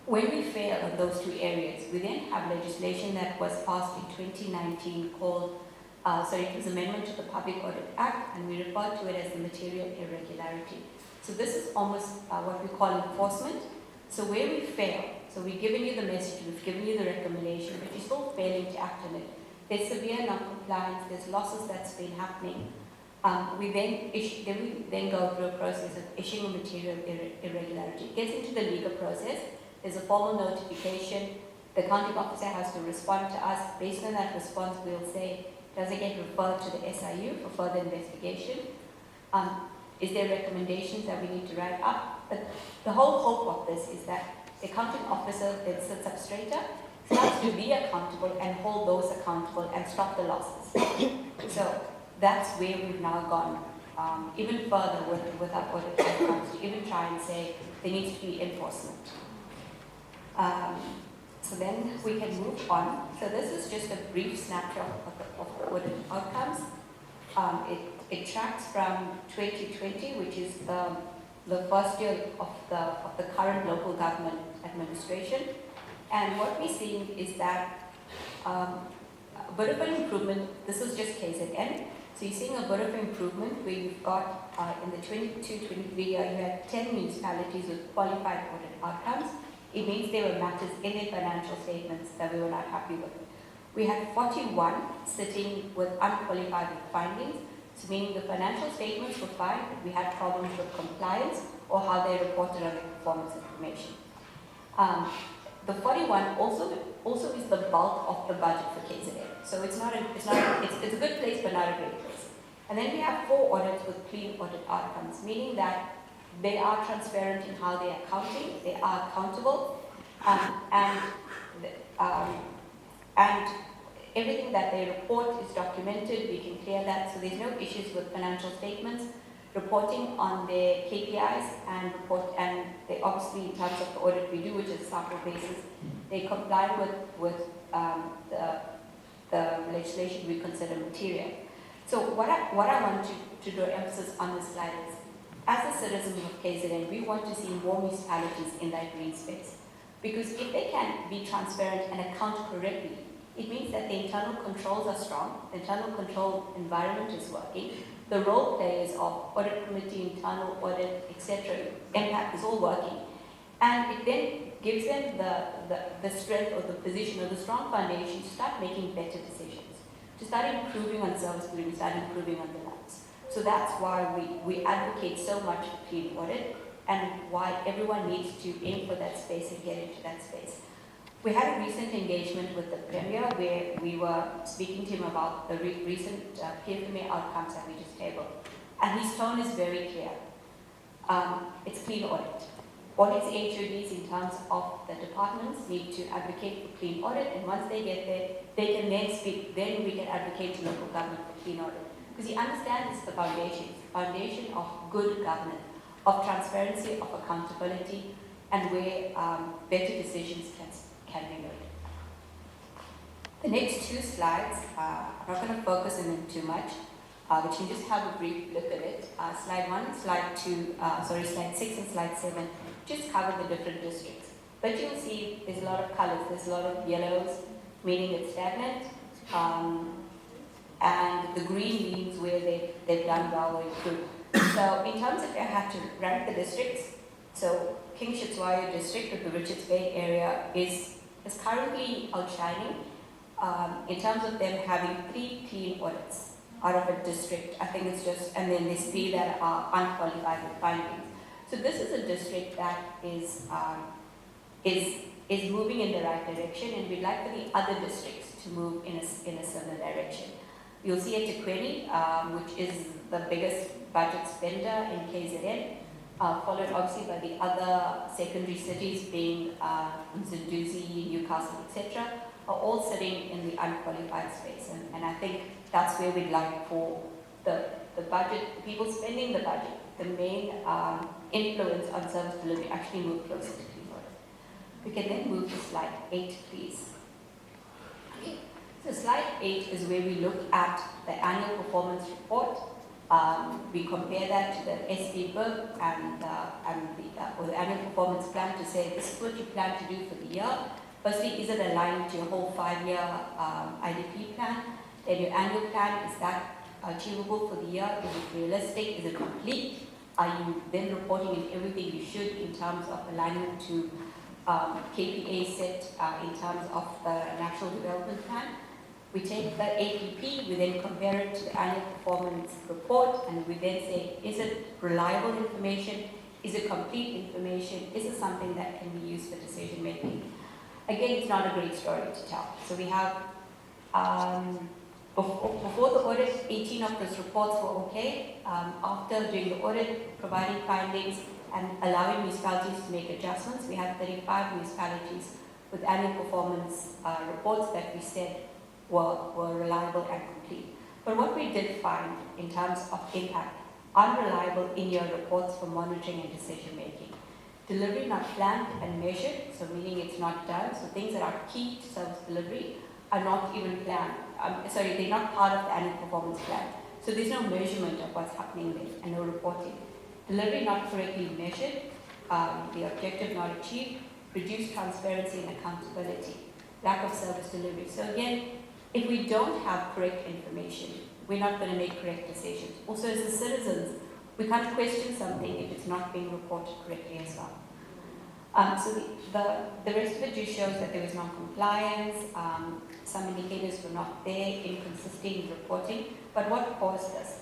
When we fail in those two areas, we then have legislation that was passed in 2019 called, it was Amendment to the Public Audit Act, and we refer to it as the material irregularity. So this is almost what we call enforcement. So where we fail, so we've given you the message, we've given you the recommendation, but you're still failing to act on it. There's severe non-compliance, there's losses that's been happening. We then go through a process of issuing a material irregularity. It gets into the legal process. There's a formal notification. The accounting officer has to respond to us. Based on that response, we'll say, does it get referred to the SIU for further investigation? Is there recommendations that we need to write up? But the whole hope of this is that the accounting officer that sits up straighter starts to be accountable and hold those accountable and stop the losses. So that's where we've now gone even further with our audit outcomes to even try and say there needs to be enforcement. So then we can move on. So this is just a brief snapshot of audit outcomes. It tracks from 2020, which is the first year of the current local government administration. And what we're seeing is that a bit of an improvement. This is just KZN. So you're seeing a bit of improvement where you've got in the 22-23 year, you had 10 municipalities with qualified audit outcomes. It means there were matters in their financial statements that we were not happy with. We had 41 sitting with unqualified findings, so meaning the financial statements were fine, but we had problems with compliance or how they reported on the performance information. The 41 also is the bulk of the budget for KZN. So it's a good place, but not a great place. And then we have 4 audits with clean audit outcomes, meaning that they are transparent in how they are accounting, they are accountable, and everything that they report is documented. We can clear that, so there's no issues with financial statements, reporting on their KPIs, and they obviously, in terms of the audit we do, which is sample basis, they comply with the legislation we consider material. So what I want to draw emphasis on this slide is, as a citizen of KZN, we want to see more municipalities in that green space. Because if they can be transparent and account correctly, it means that the internal controls are strong, the internal control environment is working, the role players of audit committee, internal audit, etc., impact is all working. And it then gives them the strength or the position or the strong foundation to start making better decisions, to start improving on service delivery, start improving on the lives. So that's why we advocate so much for clean audit and why everyone needs to aim for that space and get into that space. We had a recent engagement with the Premier where we were speaking to him about the recent PFMA outcomes that we just tabled. And his tone is very clear. It's clean audit. All his HODs in terms of the departments need to advocate for clean audit, and once they get there, they can then speak, then we can advocate to local government for clean audit. Because he understands it's the foundation of good governance, of transparency, of accountability, and where better decisions can be made. The next two slides, I'm not going to focus on them too much, but you can just have a brief look at it. Slide 1, slide 2, slide 6 and slide 7 just cover the different districts. But you'll see there's a lot of colors, there's a lot of yellows, meaning it's stagnant, and the green means where they've done well or improved. So in terms of, I have to rank the districts, so King Shitswayo district of the Richards Bay area is currently outshining in terms of them having 3 clean audits out of a district. I think it's just, and then there's 3 that are unqualified with findings. So this is a district that is moving in the right direction, and we'd like for the other districts to move in a similar direction. You'll see at Tequeni, which is the biggest budget spender in KZN, followed obviously by the other secondary cities being Zinduzi, Newcastle, etc., are all sitting in the unqualified space. And I think that's where we'd like for the budget, people spending the budget, the main influence on service delivery actually move closer to clean audit. We can then move to slide 8, please. Okay. So slide 8 is where we look at the annual performance report. We compare that to the SD book and the annual performance plan to say this is what you plan to do for the year. Firstly, is it aligned to your whole 5-year IDP plan? Then your annual plan, is that achievable for the year? Is it realistic? Is it complete? Are you then reporting in everything you should in terms of alignment to KPA set in terms of the National Development Plan? We take the APP, we then compare it to the annual performance report, and we then say, is it reliable information? Is it complete information? Is it something that can be used for decision making? Again, it's not a great story to tell. So we have, before the audit, 18 of those reports were okay. After doing the audit, providing findings, and allowing municipalities to make adjustments, we had 35 municipalities with annual performance reports that we said were reliable and complete. But what we did find in terms of impact, unreliable in-year reports for monitoring and decision making. Delivery not planned and measured, so meaning it's not done. So things that are key to service delivery are not even planned. They're not part of the annual performance plan. So there's no measurement of what's happening there and no reporting. Delivery not correctly measured, the objective not achieved, reduced transparency and accountability, lack of service delivery. So again, if we don't have correct information, we're not going to make correct decisions. Also, as the citizens, we can't question something if it's not being reported correctly as well. So the rest of it just shows that there was non-compliance, some indicators were not there, inconsistent reporting. But what caused this?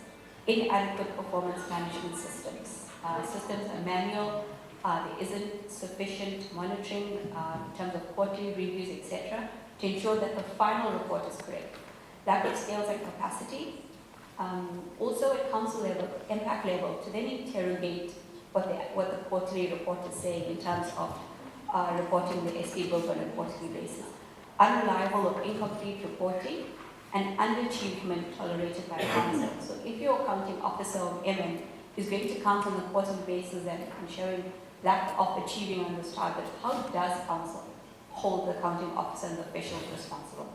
Inadequate performance management systems. Systems are manual, there isn't sufficient monitoring in terms of quarterly reviews, etc., to ensure that the final report is correct. Lack of skills and capacity. Also at council level, impact level, to then interrogate what the quarterly report is saying in terms of reporting the SD book on a quarterly basis. Unreliable or incomplete reporting and underachievement tolerated by council. So if your accounting officer or MN is going to count on a quarterly basis and showing lack of achieving on this target, how does council hold the accounting officer and the officials responsible?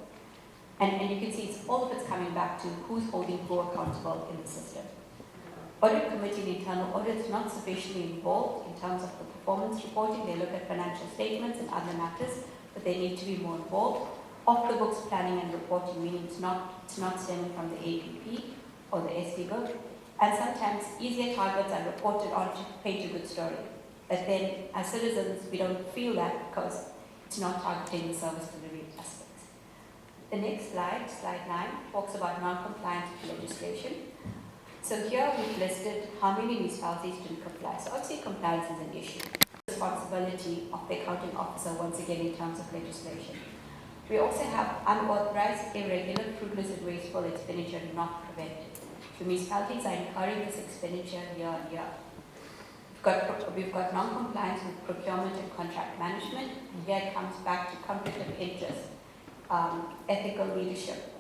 And you can see all of it's coming back to who's holding who accountable in the system. Audit committee and internal audits not sufficiently involved in terms of the performance reporting. They look at financial statements and other matters, but they need to be more involved. Off the books planning and reporting, meaning it's not stemming from the APP or the SD book. And sometimes easier targets are reported on to paint a good story. But then as citizens, we don't feel that because it's not targeting the service delivery aspects. The next slide, slide 9, talks about non-compliance with legislation. So here we've listed how many municipalities didn't comply. So obviously compliance is an issue. Responsibility of the accounting officer once again in terms of legislation. We also have unauthorized, irregular, fruitless and wasteful expenditure not prevented. So municipalities are incurring this expenditure year on year. We've got non-compliance with procurement and contract management. And here it comes back to conflict of interest, ethical leadership,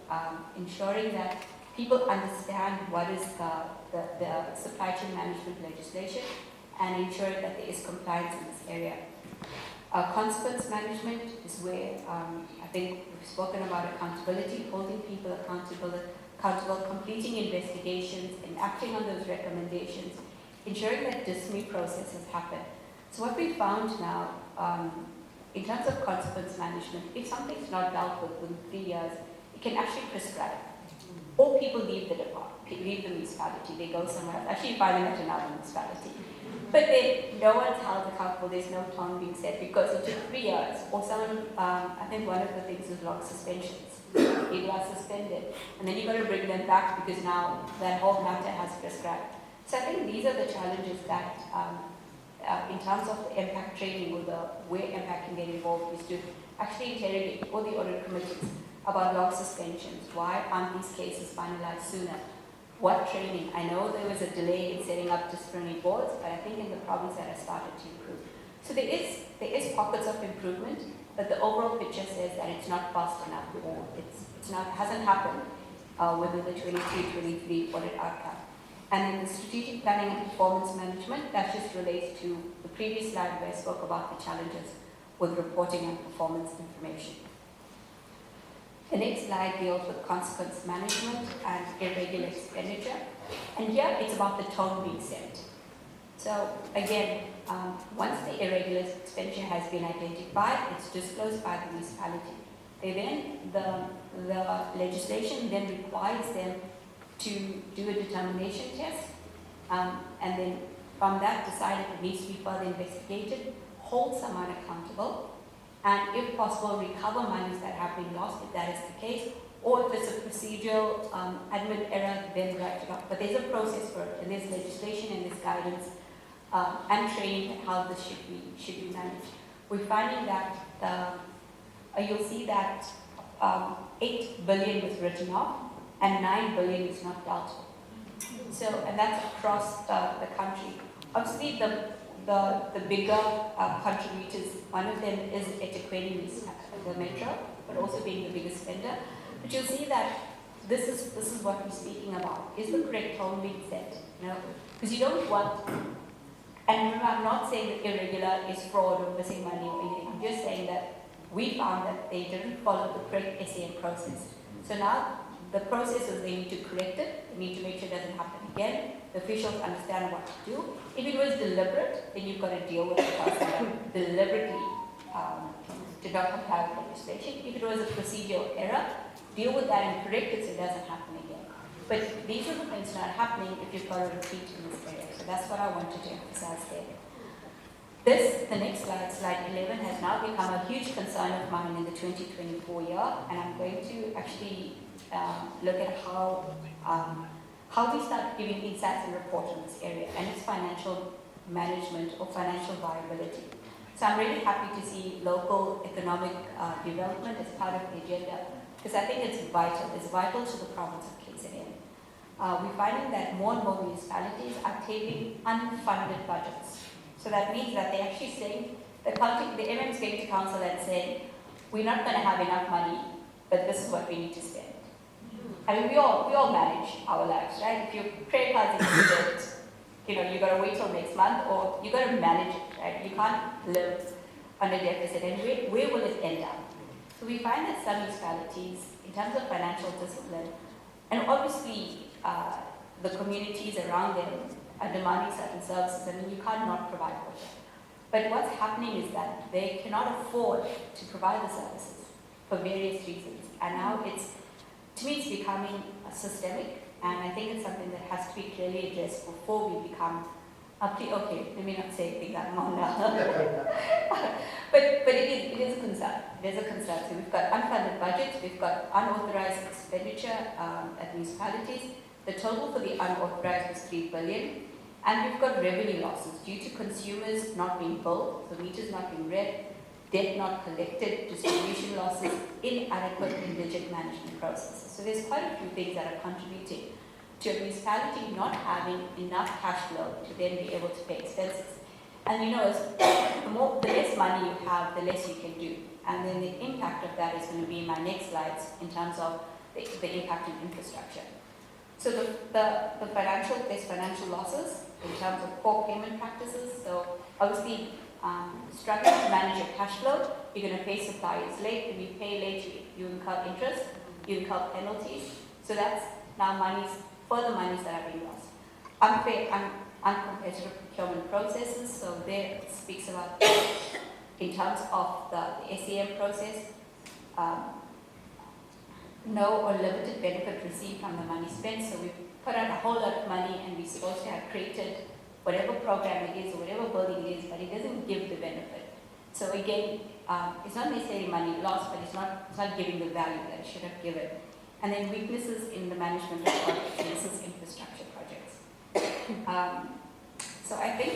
ensuring that people understand what is the supply chain management legislation and ensuring that there is compliance in this area. Consequence management is where I think we've spoken about accountability, holding people accountable, completing investigations, and acting on those recommendations, ensuring that disciplinary processes happen. So what we found now, in terms of consequence management, if something's not dealt with within 3 years, it can actually prescribe. Or people leave the department, leave the municipality, they go somewhere else. Actually, filing at another municipality. But then no one's held accountable, there's no tone being set because it took 3 years. Or someone, I think one of the things is log suspensions. People are suspended. And then you've got to bring them back because now that whole matter has prescribed. So I think these are the challenges that, in terms of the impact training or the way impact can get involved, is to actually interrogate all the audit committees about log suspensions. Why aren't these cases finalized sooner? What training? I know there was a delay in setting up disciplinary boards, but I think in the province that has started to improve. So there is pockets of improvement, but the overall picture says that it's not fast enough, or hasn't happened within the 22-23 audit outcome. And in the strategic planning and performance management, that just relates to the previous slide where I spoke about the challenges with reporting and performance information. The next slide deals with consequence management and irregular expenditure. And here it's about the tone being set. So again, once the irregular expenditure has been identified, it's disclosed by the municipality. The legislation then requires them to do a determination test, and then from that decide if it needs to be further investigated, hold someone accountable, and if possible recover monies that have been lost if that is the case, or if it's a procedural admin error, then write it up. But there's a process for it, and there's legislation and there's guidance and training how this should be managed. We're finding that you'll see that 8 billion was written off and 9 billion is not dealt with. So, and that's across the country. Obviously, the bigger contributors, one of them is eThekwini, the metro, but also being the biggest spender. But you'll see that this is what we're speaking about. Is the correct tone being set? Because you don't want. And remember, I'm not saying that irregular is fraud or missing money or anything. I'm just saying that we found that they didn't follow the correct SAM process. So now the process is they need to correct it. They need to make sure it doesn't happen again. The officials understand what to do. If it was deliberate, then you've got to deal with the person that deliberately did not comply with legislation. If it was a procedural error, deal with that and correct it so it doesn't happen again. But these are the things not happening if you've got a repeat in this area. So that's what I wanted to emphasize there. The next slide, slide 11, has now become a huge concern of mine in the 2024 year, and I'm going to actually look at how we start giving insights and reports in this area, and it's financial management or financial viability. So I'm really happy to see local economic development as part of the agenda, because I think it's vital. It's vital to the province of KZN. We're finding that more and more municipalities are taking unfunded budgets. So that means that they're actually saying, the MM is going to council and saying, we're not going to have enough money, but this is what we need to spend. I mean, we all manage our lives, right? If your credit card's exceeded, you got to wait till next month, or you got to manage it, right? You can't live on a deficit, and where will it end up? So we find that some municipalities, in terms of financial discipline, and obviously the communities around them are demanding certain services. I mean, you can't not provide for them. But what's happening is that they cannot afford to provide the services for various reasons. And now to me, it's becoming systemic, and I think it's something that has to be clearly addressed before we become okay, let me not say things I'm on now. but it is a concern. It is a concern. So we've got unfunded budgets, we've got unauthorized expenditure at municipalities. The total for the unauthorized was 3 billion. And we've got revenue losses due to consumers not being billed, the meters not being read, debt not collected, distribution losses, inadequate indigent management processes. So there's quite a few things that are contributing to a municipality not having enough cash flow to then be able to pay expenses. And the less money you have, the less you can do. And then the impact of that is going to be in my next slides in terms of the impact on infrastructure. So there's financial losses in terms of poor payment practices. So obviously struggling to manage your cash flow, you're going to pay suppliers late. When you pay late, you incur interest, you incur penalties. So that's now further monies that are being lost. Uncompetitive procurement processes, so there it speaks about, in terms of the SEM process, no or limited benefit received from the money spent. So we put out a whole lot of money and we're supposed to have created whatever program it is or whatever building it is, but it doesn't give the benefit. So again, it's not necessarily money lost, but it's not giving the value that it should have given. And then weaknesses in the management of projects, for instance, infrastructure projects. So I think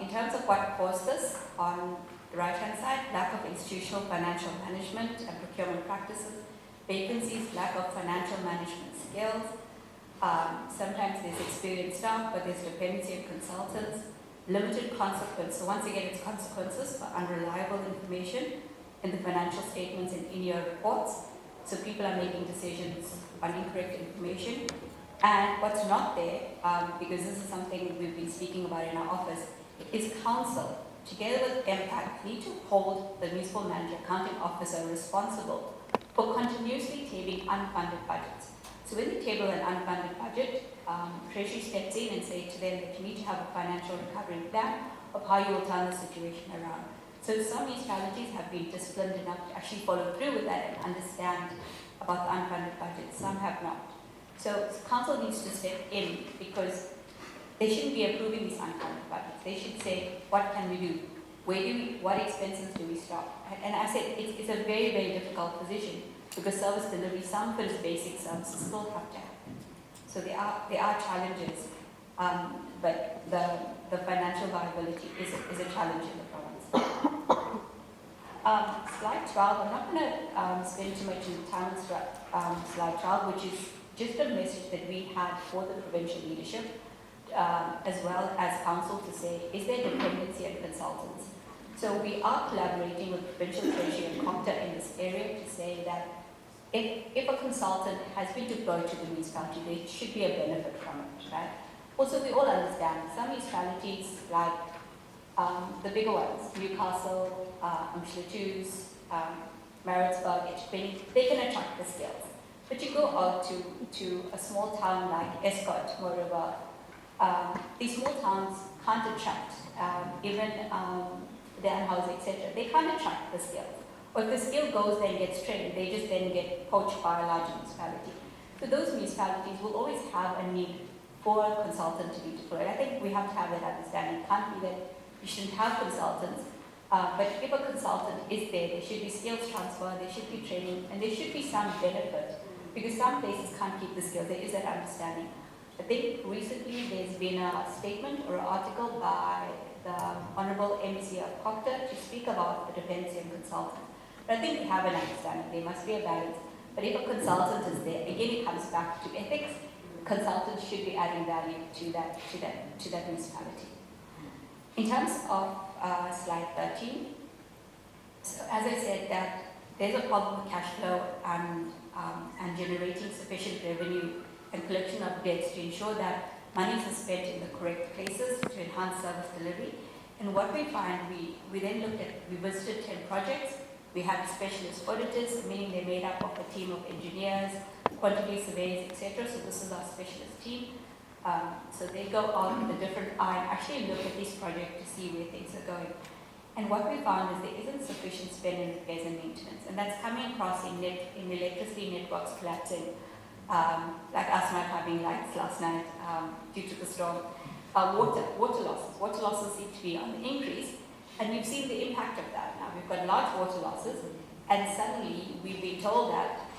in terms of what caused this, on the right-hand side, lack of institutional financial management and procurement practices, vacancies, lack of financial management skills. Sometimes there's experienced staff, but there's dependency of consultants, limited consequence. So once again, it's consequences for unreliable information in the financial statements and in your reports. So people are making decisions on incorrect information. And what's not there, because this is something we've been speaking about in our office, is council, together with MPAC, need to hold the municipal manager, accounting officer responsible for continuously tabling unfunded budgets. So when they table an unfunded budget, Treasury steps in and say to them that you need to have a financial recovery plan of how you will turn the situation around. So some municipalities have been disciplined enough to actually follow through with that and understand about the unfunded budget. Some have not. So council needs to step in because they shouldn't be approving these unfunded budgets. They should say, what can we do? What expenses do we stop? And I said, it's a very, very difficult position because service delivery, some for its basic services still have to happen. So there are challenges, but the financial viability is a challenge in the province. Slide 12, I'm not going to spend too much time on slide 12, which is just a message that we had for the provincial leadership, as well as council, to say, is there dependency on consultants? So we are collaborating with provincial treasury and COMTA in this area to say that if a consultant has been deployed to the municipality, there should be a benefit from it, right? Also, we all understand some municipalities, like the bigger ones, Newcastle, Umhlatu's, Maritzburg, Echiquini, they can attract the skills. But you go out to a small town like Escott, Moriba, these small towns can't attract, even Danhausen, etc. They can't attract the skills. Or if the skill goes there and gets trained, they just then get poached by a large municipality. So those municipalities will always have a need for a consultant to be deployed. I think we have to have that understanding. It can't be that you shouldn't have consultants, but if a consultant is there should be skills transfer, there should be training, and there should be some benefit, because some places can't keep the skills. There is that understanding. I think recently there's been a statement or an article by the Honourable MC of Octobre to speak about the dependency on consultants. But I think we have an understanding. There must be a balance. But if a consultant is there, again it comes back to ethics. Consultants should be adding value to that municipality. In terms of slide 13, so as I said, that there's a problem with cash flow and generating sufficient revenue and collection of debts to ensure that monies are spent in the correct places to enhance service delivery. And what we find, we then looked at, we visited 10 projects. We have specialist auditors, meaning they're made up of a team of engineers, quantity surveyors, etc. So this is our specialist team. So they go out with a different eye and actually look at this project to see where things are going. And what we found is there isn't sufficient spend in repairs and maintenance. And that's coming across in electricity networks collapsing, like us not having lights last night due to the storm. Water losses seem to be on the increase. And you've seen the impact of that now. We've got large water losses, and suddenly we've been told that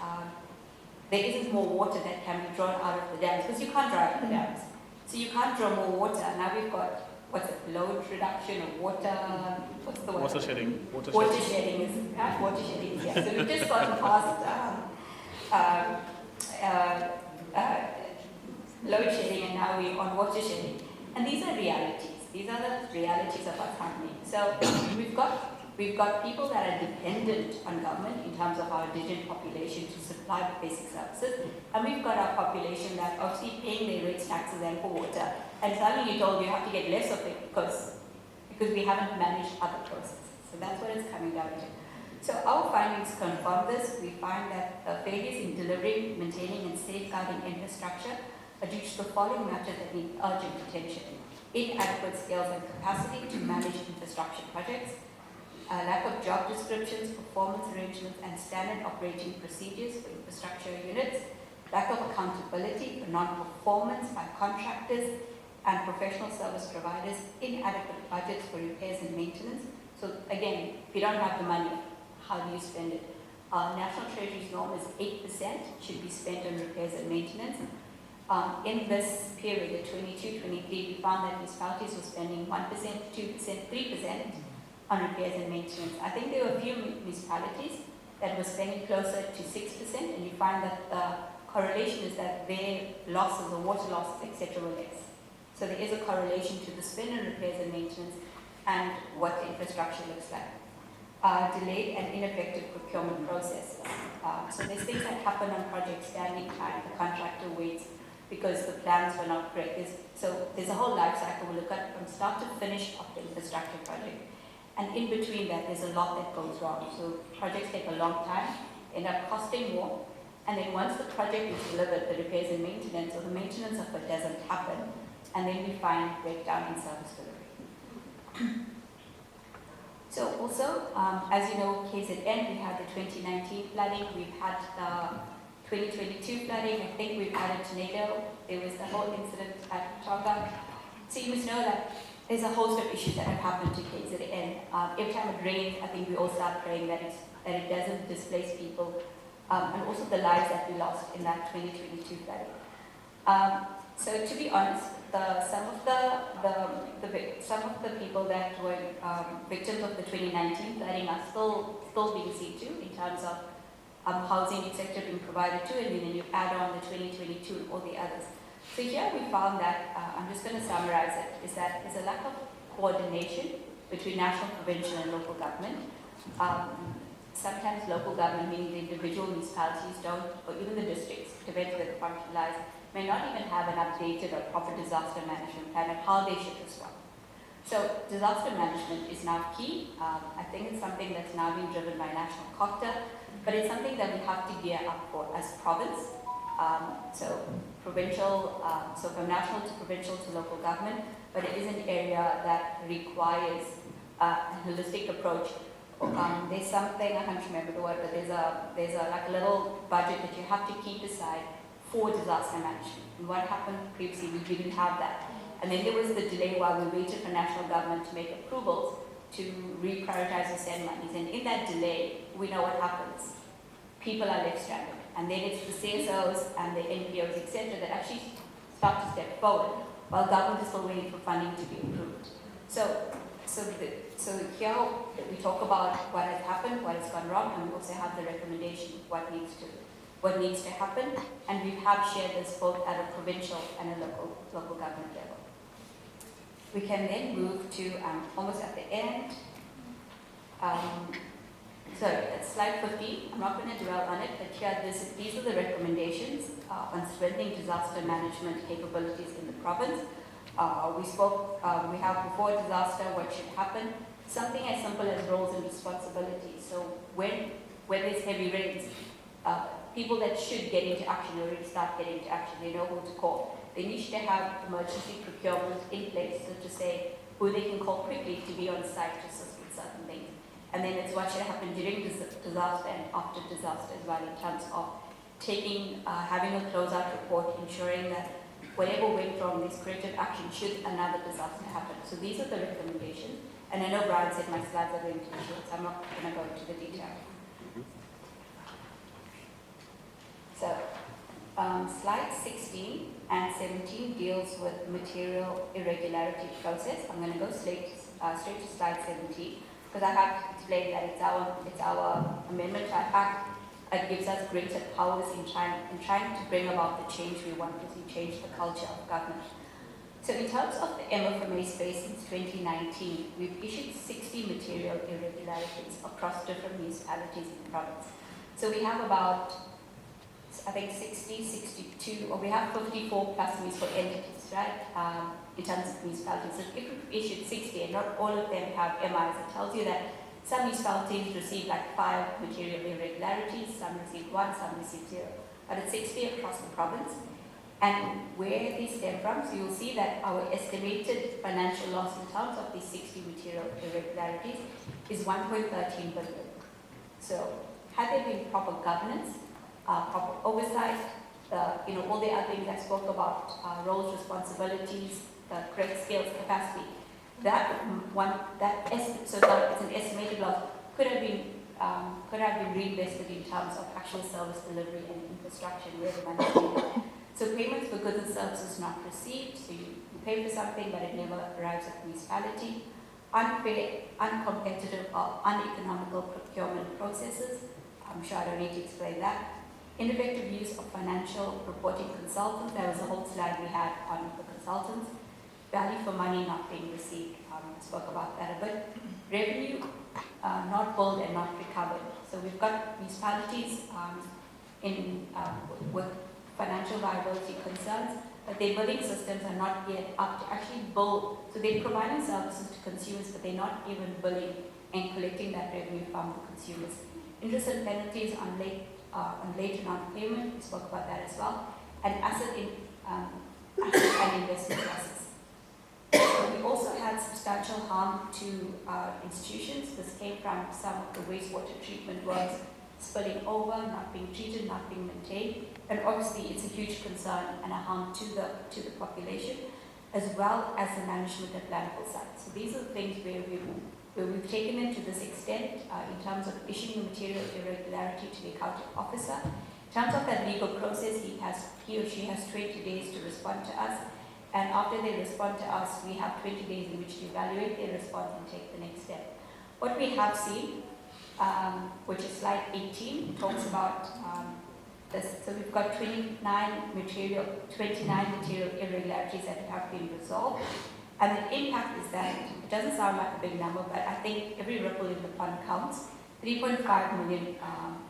there isn't more water that can be drawn out of the dams, because you can't dry up the dams. So you can't draw more water. Now we've got, load reduction or water, what's the word? Water shedding. Water shedding is, yeah. So we've just gotten past load shedding, and now we're on water shedding. And these are realities. These are the realities of what's happening. So we've got people that are dependent on government in terms of our indigent population to supply basic services, and we've got our population that obviously paying their rates, taxes, and for water. And suddenly you're told you have to get less of it because because we haven't managed other processes. So that's what it's coming down to. So our findings confirm this. We find that failures in delivering, maintaining and safeguarding infrastructure are due to the following matters that need urgent attention: inadequate skills and capacity to manage infrastructure projects, lack of job descriptions, performance arrangements and standard operating procedures for infrastructure units, lack of accountability for non-performance by contractors and professional service providers, inadequate budgets for repairs and maintenance. So again, if you don't have the money, how do you spend it? National Treasury's norm is 8% should be spent on repairs and maintenance. In this period, the 22-23, we found that municipalities were spending 1%, 2%, 3% on repairs and maintenance. I think there were a few municipalities that were spending closer to 6%, and you find that the correlation is that their losses or water losses, etc., were less. So there is a correlation to the spend on repairs and maintenance and what the infrastructure looks like. Delayed and ineffective procurement processes. So there's things that happen on project standing time, the contractor waits because the plans were not correct. So there's a whole life cycle we look at from start to finish of the infrastructure project. And in between that, there's a lot that goes wrong. So projects take a long time, end up costing more, and then once the project is delivered, the repairs and maintenance or the maintenance of it doesn't happen, and then we find breakdown in service delivery. So also, as you know, KZN, we had the 2019 flooding, we've had the 2022 flooding, I think we've had a tornado, there was the whole incident at Octobre. So you must know that there's a host of issues that have happened to KZN. Every time it rains, I think we all start praying that it doesn't displace people, and also the lives that we lost in that 2022 flooding. So to be honest, some of the people that were victims of the 2019 flooding are still being seen to in terms of housing, etc., being provided to, and then you add on the 2022 and all the others. So here we found that, I'm just going to summarize it, is that there's a lack of coordination between national, provincial and local government. Sometimes local government, meaning the individual municipalities don't, or even the districts, depending where the function lies, may not even have an updated or proper disaster management plan of how they should respond. So disaster management is now key. I think it's something that's now being driven by National Copter, but it's something that we have to gear up for as province. So provincial, so from national to provincial to local government, but it is an area that requires a holistic approach. There's something, I can't remember the word, but there's a like a little budget that you have to keep aside for disaster management. And what happened previously, we didn't have that. And then there was the delay while we waited for national government to make approvals to reprioritize and send monies. And in that delay, we know what happens. People are left stranded. And then it's the CSOs and the NPOs, etc., that actually start to step forward while government is still waiting for funding to be approved. So here we talk about what has happened, what has gone wrong, and we also have the recommendation of what needs to happen, and we have shared this both at a provincial and a local government level. We can then move to almost at the end. So at slide 15, I'm not going to dwell on it, but here these are the recommendations on strengthening disaster management capabilities in the province. We have before disaster, what should happen, something as simple as roles and responsibilities. So when there's heavy rains, people that should get into action already start getting into action. They know who to call. They need to have emergency procurement in place, so to say who they can call quickly to be on site to assist with certain things. And then it's what should happen during disaster and after disaster as well, in terms of having a closeout report, ensuring that whatever went wrong is corrective action should another disaster happen. So these are the recommendations. And I know Brian said my slides are going to be short, so I'm not going to go into the detail. So slide 16 and 17 deals with material irregularity process. I'm going to go straight to slide 17 because I have to explain that it's our amendment to our act. It gives us greater powers in trying to bring about the change we want to see, change the culture of government. So in terms of the MFMA space since 2019, we've issued 60 material irregularities across different municipalities in the province. So we have about, I think 60, 62, or we have 54 plus municipal entities, right? In terms of municipalities. So if we issued 60 and not all of them have MIs, it tells you that some municipalities receive like 5 material irregularities, some receive 1, some receive 0. But it's 60 across the province. And where these stem from, so you'll see that our estimated financial loss in terms of these 60 material irregularities is 1.13 billion. So had there been proper governance, proper oversight, all the other things I spoke about, roles, responsibilities, correct skills, capacity, so that it's an estimated loss could have been reinvested in terms of actual service delivery and infrastructure where the money is needed. So payments for goods and services not received, so you pay for something but it never arrives at the municipality. Unfair, uncompetitive or uneconomical procurement processes. I'm sure I don't need to explain that. Ineffective use of financial reporting consultants. There was a whole slide we had on the consultants. Value for money not being received. I spoke about that a bit. Revenue not billed and not recovered. So we've got municipalities with financial viability concerns, but their billing systems are not yet up to actually bill. So they're providing services to consumers, but they're not even billing and collecting that revenue from the consumers. Interest and penalties on late and non-payment, we spoke about that as well, and asset and investment losses. So we also had substantial harm to institutions. This came from some of the wastewater treatment works spilling over, not being treated, not being maintained, and obviously it's a huge concern and a harm to the population, as well as the management of landfill sites. So these are the things where we've taken it to this extent in terms of issuing a material irregularity to the accounting officer. In terms of that legal process, he or she has 20 days to respond to us, and after they respond to us, we have 20 days in which to evaluate their response and take the next step. What we have seen, which is slide 18, talks about this. So we've got 29 material irregularities that have been resolved. And the impact is that, it doesn't sound like a big number, but I think every ripple in the pond counts. 3.5 million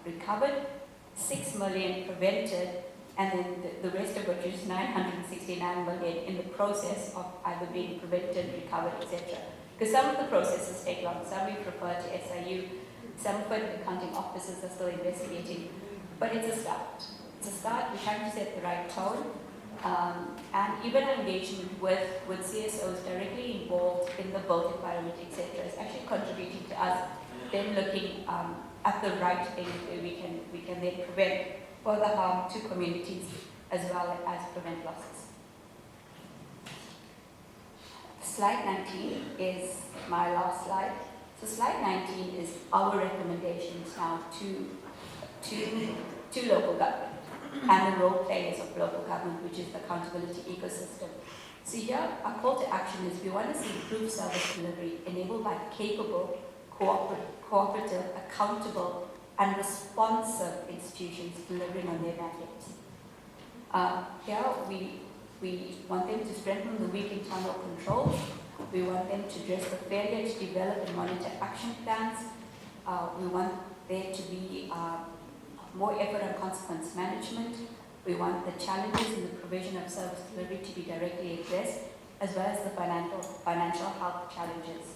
recovered, 6 million prevented, and then the rest of which is 969 million in the process of either being prevented, recovered, etc. Because some of the processes take long, some we refer to SIU, some of the accounting officers are still investigating, but it's a start. It's a start. We're trying to set the right tone, and even our engagement with CSOs directly involved in the built environment, etc., is actually contributing to us then looking at the right things where we can then prevent further harm to communities as well as prevent losses. Slide 19 is my last slide. So slide 19 is our recommendations now to local government and the role players of local government, which is the accountability ecosystem. So here, our call to action is we want to see improved service delivery enabled by capable, cooperative, accountable, and responsive institutions delivering on their mandates. Here, we want them to strengthen the weak internal controls. We want them to address the failure to develop and monitor action plans. We want there to be more effort on consequence management. We want the challenges in the provision of service delivery to be directly addressed, as well as the financial health challenges.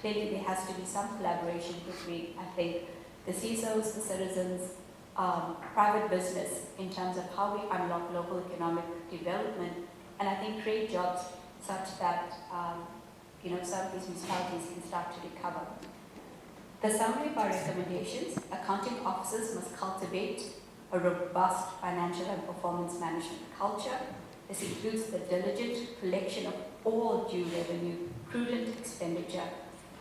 Clearly, there has to be some collaboration between, I think, the CISOs, the citizens, private business, in terms of how we unlock local economic development, and I think create jobs such that some of these municipalities can start to recover. The summary of our recommendations: accounting officers must cultivate a robust financial and performance management culture. This includes the diligent collection of all due revenue, prudent expenditure,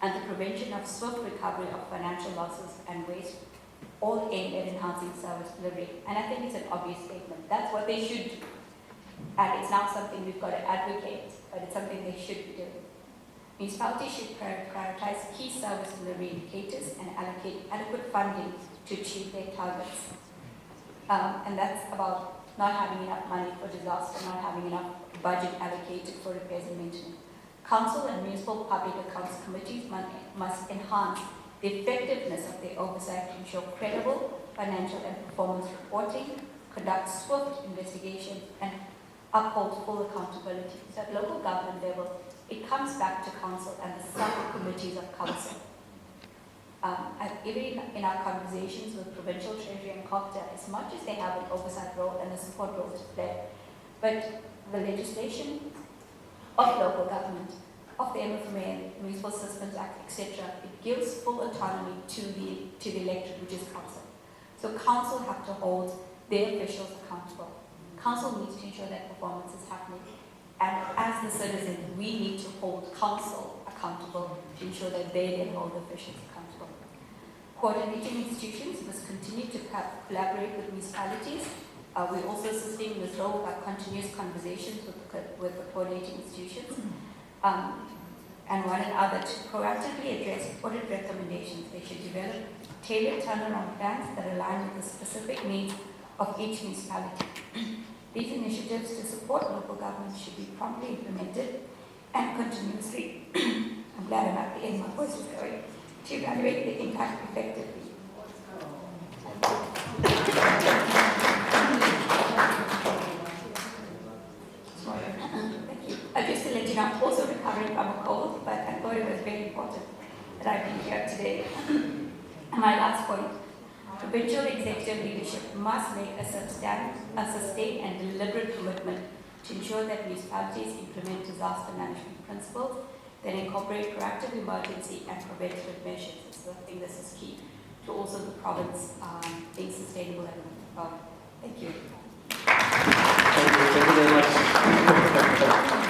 and the prevention of swift recovery of financial losses and waste, all aimed at enhancing service delivery. And I think it's an obvious statement. That's what they should do. And it's not something we've got to advocate, but it's something they should be doing. Municipalities should prioritize key service delivery indicators and allocate adequate funding to achieve their targets. And that's about not having enough money for disaster, not having enough budget allocated for repairs and maintenance. Council and municipal public accounts committees must enhance the effectiveness of their oversight to ensure credible financial and performance reporting, conduct swift investigations, and uphold full accountability. So at local government level, it comes back to council and the subcommittees of council. Even in our conversations with Provincial Treasury and COPTA, as much as they have an oversight role and a support role to play, but the legislation of local government, of the MFMA, Municipal Systems Act, etc., it gives full autonomy to the electorate, which is council. So council have to hold their officials accountable. Council needs to ensure that performance is happening. And as the citizen, we need to hold council accountable to ensure that they then hold officials accountable. Coordinating institutions must continue to collaborate with municipalities. We're also assisting in this role by continuous conversations with the coordinating institutions and one another to proactively address audit recommendations. They should develop tailored turnaround plans that align with the specific needs of each municipality. These initiatives to support local government should be promptly implemented and continuously, I'm glad I'm at the end, my voice is going, to evaluate the impact effectively. Thank you. Just to let you know, I'm also recovering from a cold, but I thought it was very important that I be here today. And my last point. Provincial executive leadership must make a sustained and deliberate commitment to ensure that municipalities implement disaster management principles that incorporate proactive emergency and preventative measures. So I think this is key to also the province being sustainable and thank you. Thank you very much.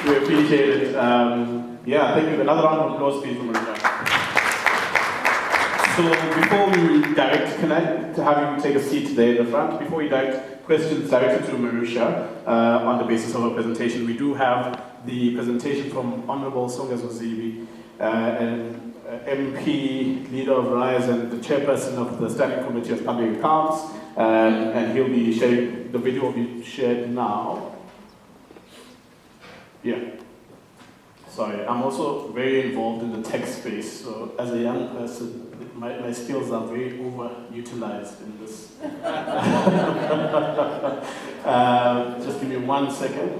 We appreciate it. Thank you. Another round of applause, please, Maharani. So before we direct, can I have you take a seat there in the front? Before we direct questions directed to Marusha on the basis of her presentation, we do have the presentation from Honorable Songas Wazibi, an MP, leader of RISE, and the chairperson of the Standing Committee of Public Accounts, and he'll be sharing, the video will be shared now. Yeah. Sorry, I'm also very involved in the tech space, so as a young person, my skills are very overutilized in this. Just give me 1 second.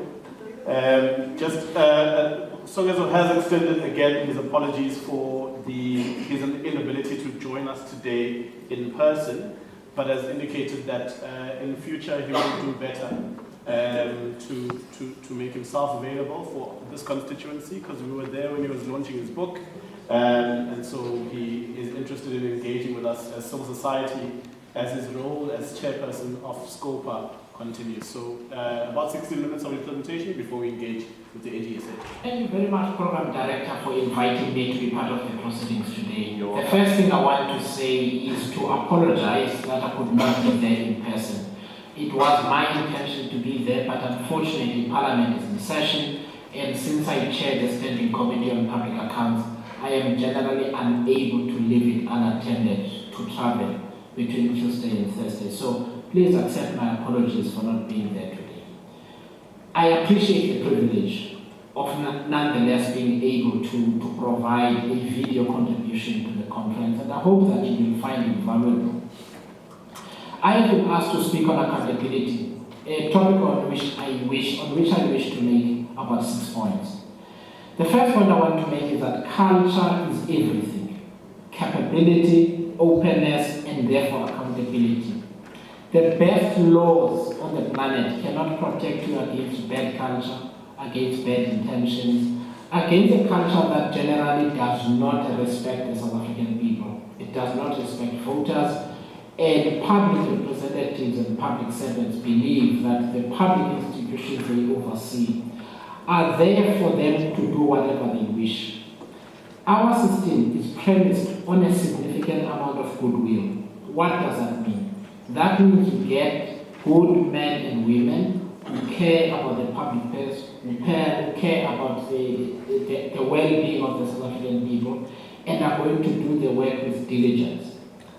Songezo has extended again his apologies for his inability to join us today in person, but has indicated that in the future he will do better to make himself available for this constituency, because we were there when he was launching his book, and so he is interested in engaging with us as civil society as his role as chairperson of SCOPA continues. So about 16 minutes of his presentation before we engage with the AGSA. Thank you very much, Program Director, for inviting me to be part of the proceedings today. The first thing I want to say is to apologize that I could not be there in person. It was my intention to be there, but unfortunately Parliament is in session, and since I chair the Standing Committee on Public Accounts, I am generally unable to leave it unattended to travel between Tuesday and Thursday. So please accept my apologies for not being there today. I appreciate the privilege of nonetheless being able to provide a video contribution to the conference, and I hope that you will find it valuable. I have been asked to speak on accountability, a topic on which I wish to make about 6 points. The first point I want to make is that culture is everything. Capability, openness, and therefore accountability. The best laws on the planet cannot protect you against bad culture, against bad intentions, against a culture that generally does not respect the South African people. It does not respect voters, and public representatives and public servants believe that the public institutions they oversee are there for them to do whatever they wish. Our system is premised on a significant amount of goodwill. What does that mean? That means you get good men and women who care about the public purse, who care about the well-being of the South African people, and are going to do the work with diligence.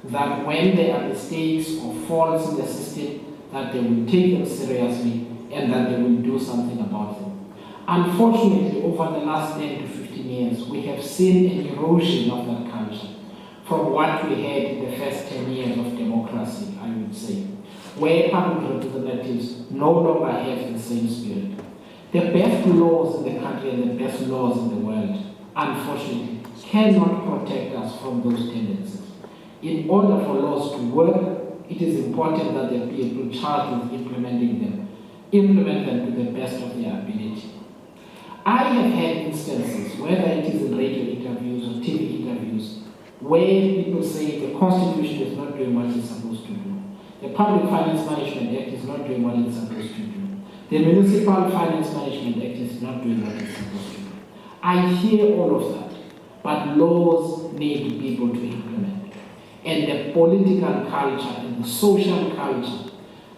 That when there are mistakes or faults in the system, that they will take them seriously and that they will do something about them. Unfortunately, over the last 10 to 15 years, we have seen an erosion of that culture from what we had in the first 10 years of democracy, I would say. where public representatives no longer have the same spirit. The best laws in the country and the best laws in the world, unfortunately, cannot protect us from those tendencies. In order for laws to work, it is important that the people charged with implement them to the best of their ability. I have had instances, whether it is in radio interviews or TV interviews, where people say the Constitution is not doing what it's supposed to do. The Public Finance Management Act is not doing what it's supposed to do. The Municipal Finance Management Act is not doing what it's supposed to do. I hear all of that, but laws need people to implement. And the political culture and the social culture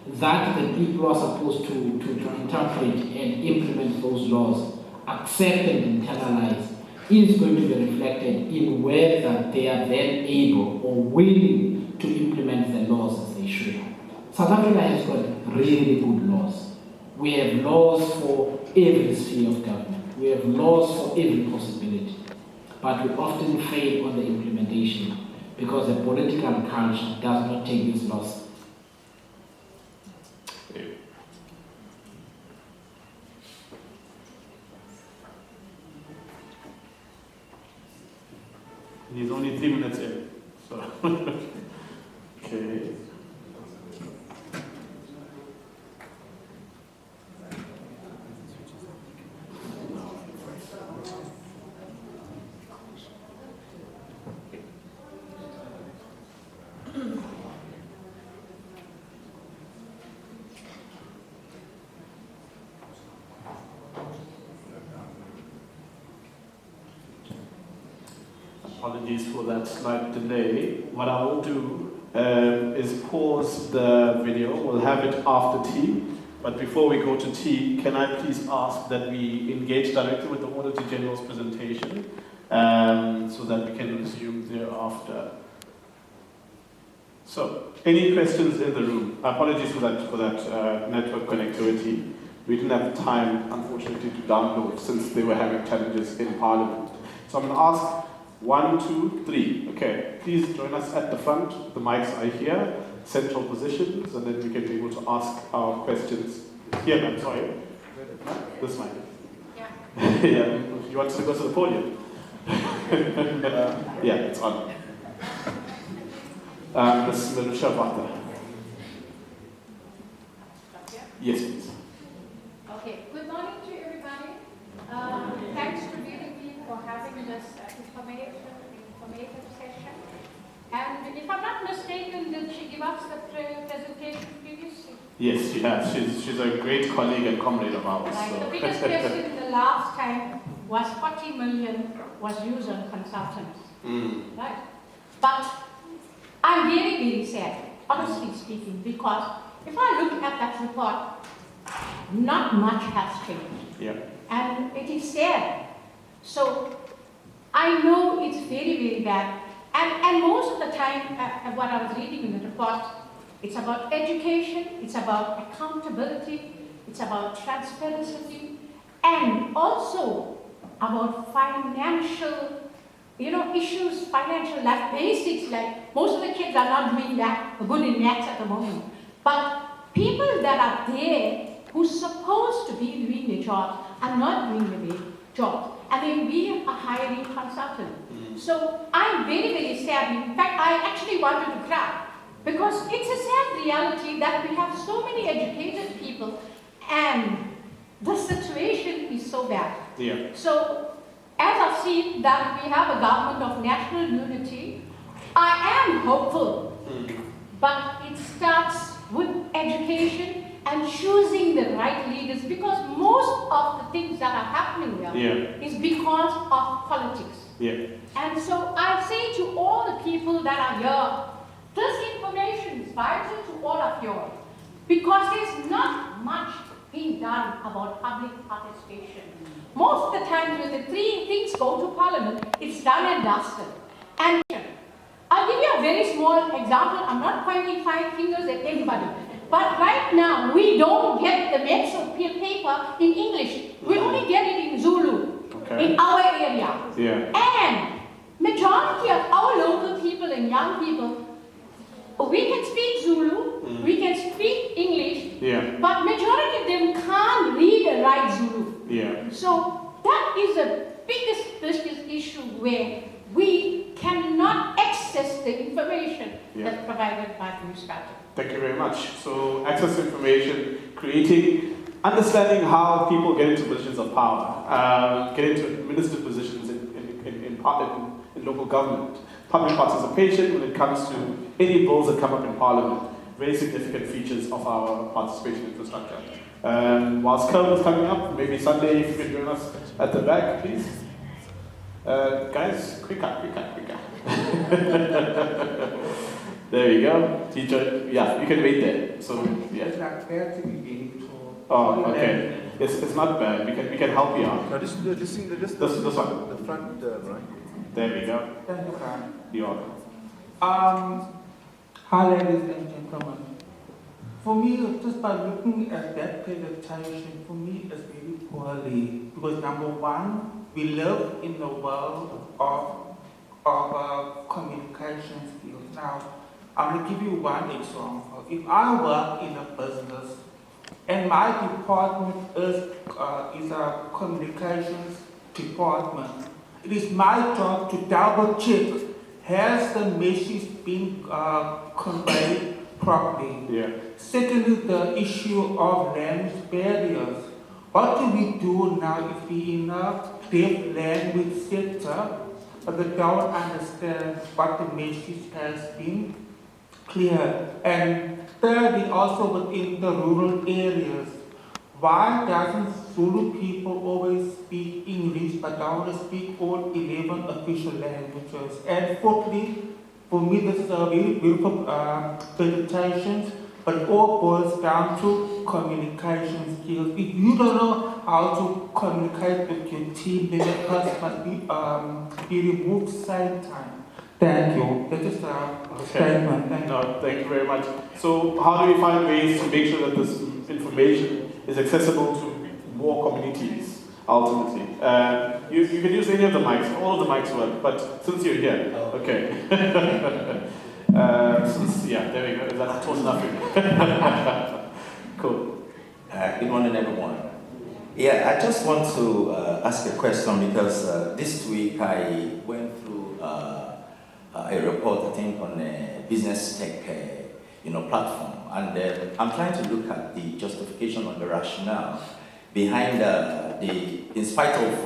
that the people are supposed to interpret and implement those laws, accept and internalize, is going to be reflected in whether they are then able or willing to implement the laws as they should. South Africa has got really good laws. We have laws for every sphere of government. We have laws for every possibility. But we often fail on the implementation because the political culture does not take these laws. He's only 3 minutes in, so okay. Apologies for that slight delay. What I will do is pause the video. We'll have it after tea. But before we go to tea, can I please ask that we engage directly with the Auditor General's presentation so that we can resume thereafter. So, any questions in the room? Apologies for that network connectivity. We didn't have time, unfortunately, to download since they were having challenges in Parliament. So I'm going to ask 1, 2, 3. Okay, please join us at the front. The mics are here, central positions, and then we can be able to ask our questions. Here, ma'am, sorry. This mic. Yeah. Yeah. You want to go to the podium? Yeah, it's on. Ms. Marusha Vata. Yes, please. Okay, good morning to everybody. Thanks to DDP for having this informative session. And if I'm not mistaken, did she give us the presentation previously? Yes, she has. She's a great colleague and comrade of ours. Right. So. The biggest question the last time was 40 million was used on consultants. Right? But I'm very, very sad, honestly speaking, because if I look at that report, not much has changed. Yeah. And it is sad. So I know it's very, very bad. And most of the time, what I was reading in the report, it's about education, it's about accountability, it's about transparency, and also about financial, issues, financial, like basics, like most of the kids are not doing that good in maths at the moment. But people that are there who's supposed to be doing the job are not doing the job. I mean, we are hiring consultants. So I'm very, very sad. In fact, I actually wanted to cry because it's a sad reality that we have so many educated people and the situation is so bad. Yeah. So as I've seen that we have a government of national unity, I am hopeful, but it starts with education and choosing the right leaders, because most of the things that are happening here is because of politics. Yeah. And so I say to all the people that are here, this information is vital to all of you, because there's not much being done about public participation. Most of the time when the three things go to Parliament, it's done and dusted. And I'll give you a very small example. I'm not pointing 5 fingers at anybody. But right now, we don't get the Metso paper in English. We only get it in Zulu, in our area. Yeah. And majority of our local people and young people, we can speak Zulu, We can speak English, Yeah. but majority of them can't read and write Zulu. Yeah. So that is the biggest issue where we cannot access the information that's provided by the municipality. Thank you very much. So access to information, understanding how people get into positions of power, get into administrative positions in local government, public participation when it comes to any bills that come up in Parliament, very significant features of our participation infrastructure. Whilst Curl is coming up, maybe Sunday if you can join us at the back, please. Guys, quicker. There we go. Teacher, yeah, you can wait there. So, yeah. It's not fair to be being told. Oh, okay. It's not bad. We can help you out. No, this one. The front, right? There we go. Thank you, Karen. You're welcome. Hi, ladies and gentlemen. For me, just by looking at that presentation, for me, it's very poorly. Because number one, we live in the world of communication skills. Now, I'm going to give you one example. If I work in a business and my department is a communications department, it is my job to double check, has the message been conveyed properly? Yeah. Secondly, the issue of language barriers. What do we do now if we in a deaf language sector, but they don't understand what the message has been clear? And thirdly, also within the rural areas, why doesn't Zulu people always speak English but they only speak all 11 official languages? And fourthly, for me this is a very beautiful presentation, but it all boils down to communication skills. If you don't know how to communicate with your team, then that person must be removed same time. Thank you. That is a statement. Thank you. No, thank you very much. So how do we find ways to make sure that this information is accessible to more communities, ultimately? You can use any of the mics. All of the mics work, but since you're here, okay. Yeah, there we go. Is that told nothing? Cool. Good morning, everyone. Yeah, I just want to ask a question because this week I went through a report, I think, on a business tech, platform, and I'm trying to look at the justification or the rationale behind in spite of a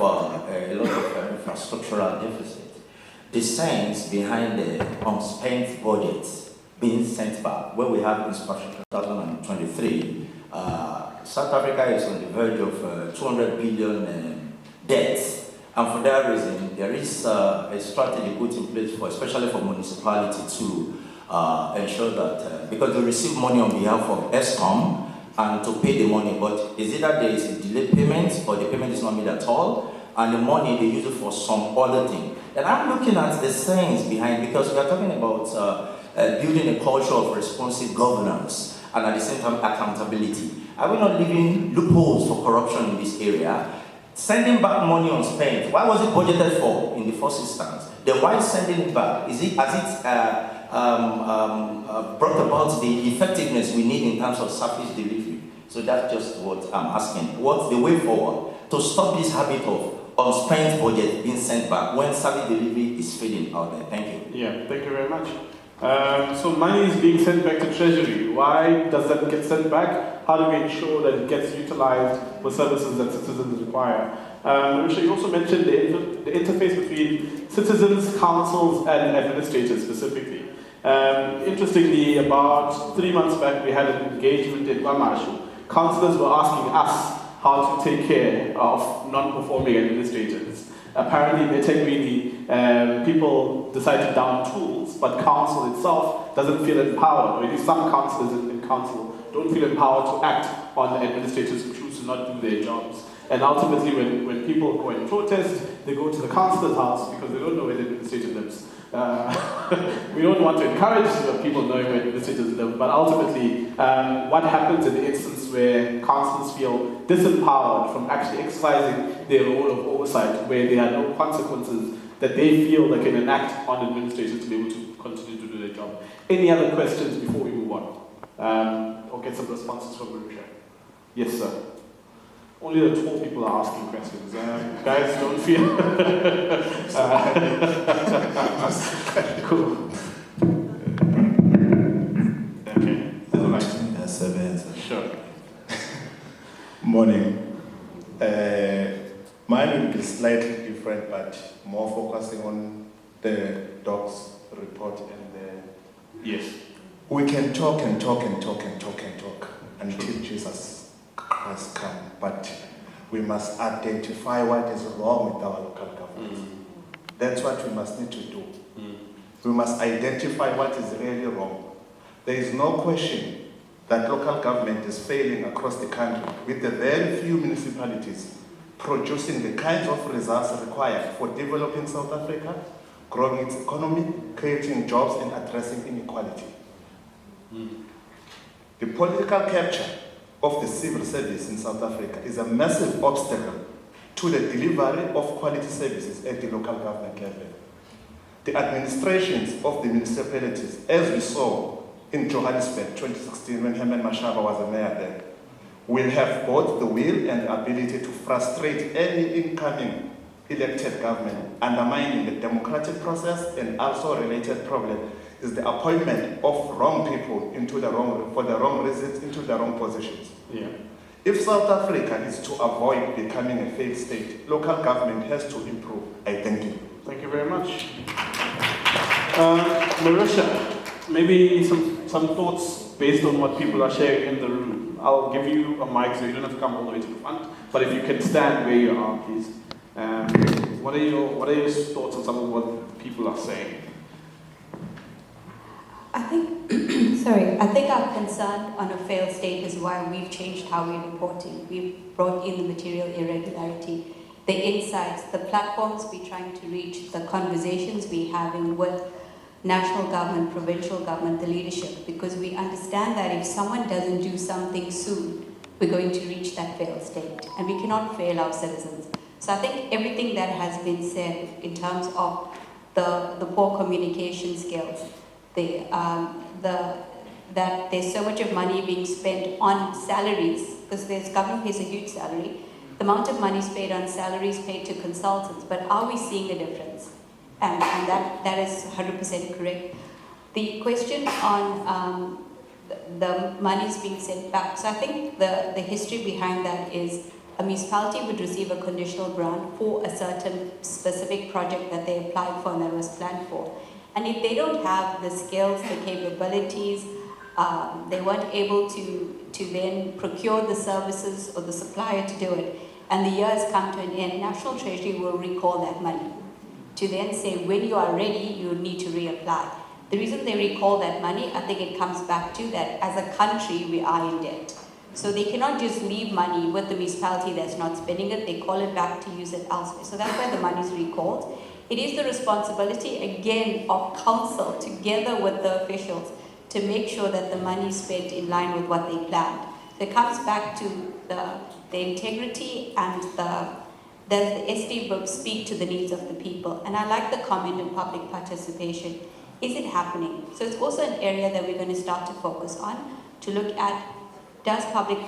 lot of infrastructural deficit, the science behind the unspent budgets being sent back. Where we have infrastructure 2023, South Africa is on the verge of 200 billion debts, and for that reason, there is a strategy put in place especially for municipality to ensure that because they receive money on behalf of ESCOM and to pay the money, but is it that there is a delayed payment or the payment is not made at all, and the money they use it for some other thing? And I'm looking at the science behind, because we are talking about building a culture of responsive governance and at the same time accountability. Are we not leaving loopholes for corruption in this area? Sending back money unspent, why was it budgeted for in the first instance? Then why sending it back? Has it brought about the effectiveness we need in terms of service delivery? So that's just what I'm asking. What's the way forward to stop this habit of unspent budget being sent back when service delivery is fading out there? Thank you. Yeah, thank you very much. So money is being sent back to Treasury. Why does that get sent back? How do we ensure that it gets utilized for services that citizens require? Risha, you also mentioned the interface between citizens, councils, and administrators specifically. Interestingly, about 3 months back, we had an engagement in Kwamashu. Councillors were asking us how to take care of non-performing administrators. Apparently, in Etegrini, people decide to down tools, but council itself doesn't feel empowered, or at least some councillors in council don't feel empowered to act on the administrators who choose to not do their jobs. And ultimately, when people go and protest, they go to the councillor's house because they don't know where the administrator lives. We don't want to encourage people knowing where administrators live, but ultimately, what happens in the instance where councillors feel disempowered from actually exercising their role of oversight, where there are no consequences that they feel they can enact on administrators to be able to continue to do their job? Any other questions before we move on? or get some responses from Marisha. Yes, sir. Only the tall people are asking questions. Guys, don't fear. Cool. Okay. Sure. Morning. Mine will be slightly different, but more focusing on the docs report and the... Yes. We can talk and talk and talk and talk and talk until Jesus Christ comes, but we must identify what is wrong with our local government. That's what we must need to do. We must identify what is really wrong. There is no question that local government is failing across the country, with the very few municipalities producing the kinds of results required for developing South Africa, growing its economy, creating jobs, and addressing inequality. The political capture of the civil service in South Africa is a massive obstacle to the delivery of quality services at the local government level. The administrations of the municipalities, as we saw in Johannesburg 2016 when Herman Mashaba was the mayor there, will have both the will and the ability to frustrate any incoming elected government, undermining the democratic process. And also related problem is the appointment of wrong people for the wrong reasons into the wrong positions. Yeah. If South Africa is to avoid becoming a failed state, local government has to improve. I thank you. Thank you very much. Marisha, maybe some thoughts based on what people are sharing in the room. I'll give you a mic so you don't have to come all the way to the front, but if you can stand where you are, please. What are your thoughts on some of what people are saying? I think our concern on a failed state is why we've changed how we're reporting. We've brought in the material irregularity, the insights, the platforms we're trying to reach, the conversations we're having with national government, provincial government, the leadership, because we understand that if someone doesn't do something soon, we're going to reach that failed state, and we cannot fail our citizens. So I think everything that has been said in terms of the poor communication skills, that there's so much of money being spent on salaries, because there's government pays a huge salary, the amount of money spent on salaries paid to consultants, but are we seeing a difference? And that is 100% correct. The question on the monies being sent back, so I think the history behind that is a municipality would receive a conditional grant for a certain specific project that they applied for and that was planned for. And if they don't have the skills, the capabilities, they weren't able to then procure the services or the supplier to do it, and the year has come to an end, National Treasury will recall that money to then say, when you are ready, you need to reapply. The reason they recall that money, I think it comes back to that as a country, we are in debt. So they cannot just leave money with the municipality that's not spending it, they call it back to use it elsewhere. So that's why the money is recalled. It is the responsibility, again, of council, together with the officials, to make sure that the money is spent in line with what they planned. So it comes back to the integrity and does the SD book speak to the needs of the people? And I like the comment on public participation. Is it happening? So it's also an area that we're going to start to focus on, to look at, does public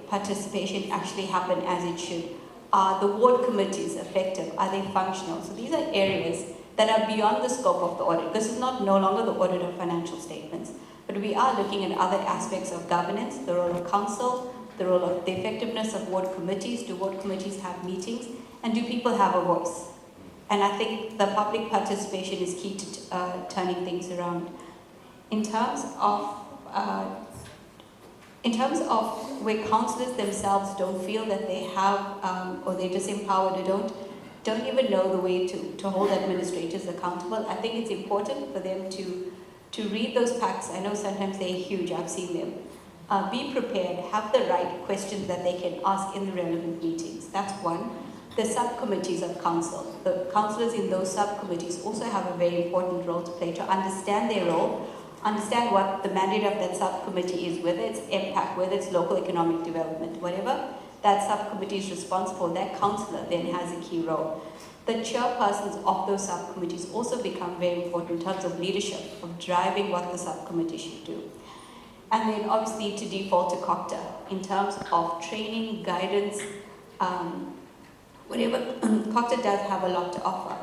participation actually happen as it should? Are the ward committees effective? Are they functional? So these are areas that are beyond the scope of the audit. This is no longer the audit of financial statements, but we are looking at other aspects of governance, the role of council, the role of the effectiveness of ward committees. Do ward committees have meetings? And do people have a voice? And I think the public participation is key to turning things around. In terms of where councillors themselves don't feel that they have, or they're disempowered or don't even know the way to hold administrators accountable, I think it's important for them to read those packs. I know sometimes they're huge, I've seen them. Be prepared, have the right questions that they can ask in the relevant meetings. That's one. The subcommittees of council. The councillors in those subcommittees also have a very important role to play, to understand their role, understand what the mandate of that subcommittee is, whether it's impact, whether it's local economic development, whatever that subcommittee is responsible, that councillor then has a key role. The chairpersons of those subcommittees also become very important in terms of leadership, of driving what the subcommittee should do. and then obviously to default to COCTA in terms of training, guidance, whatever. COCTA does have a lot to offer,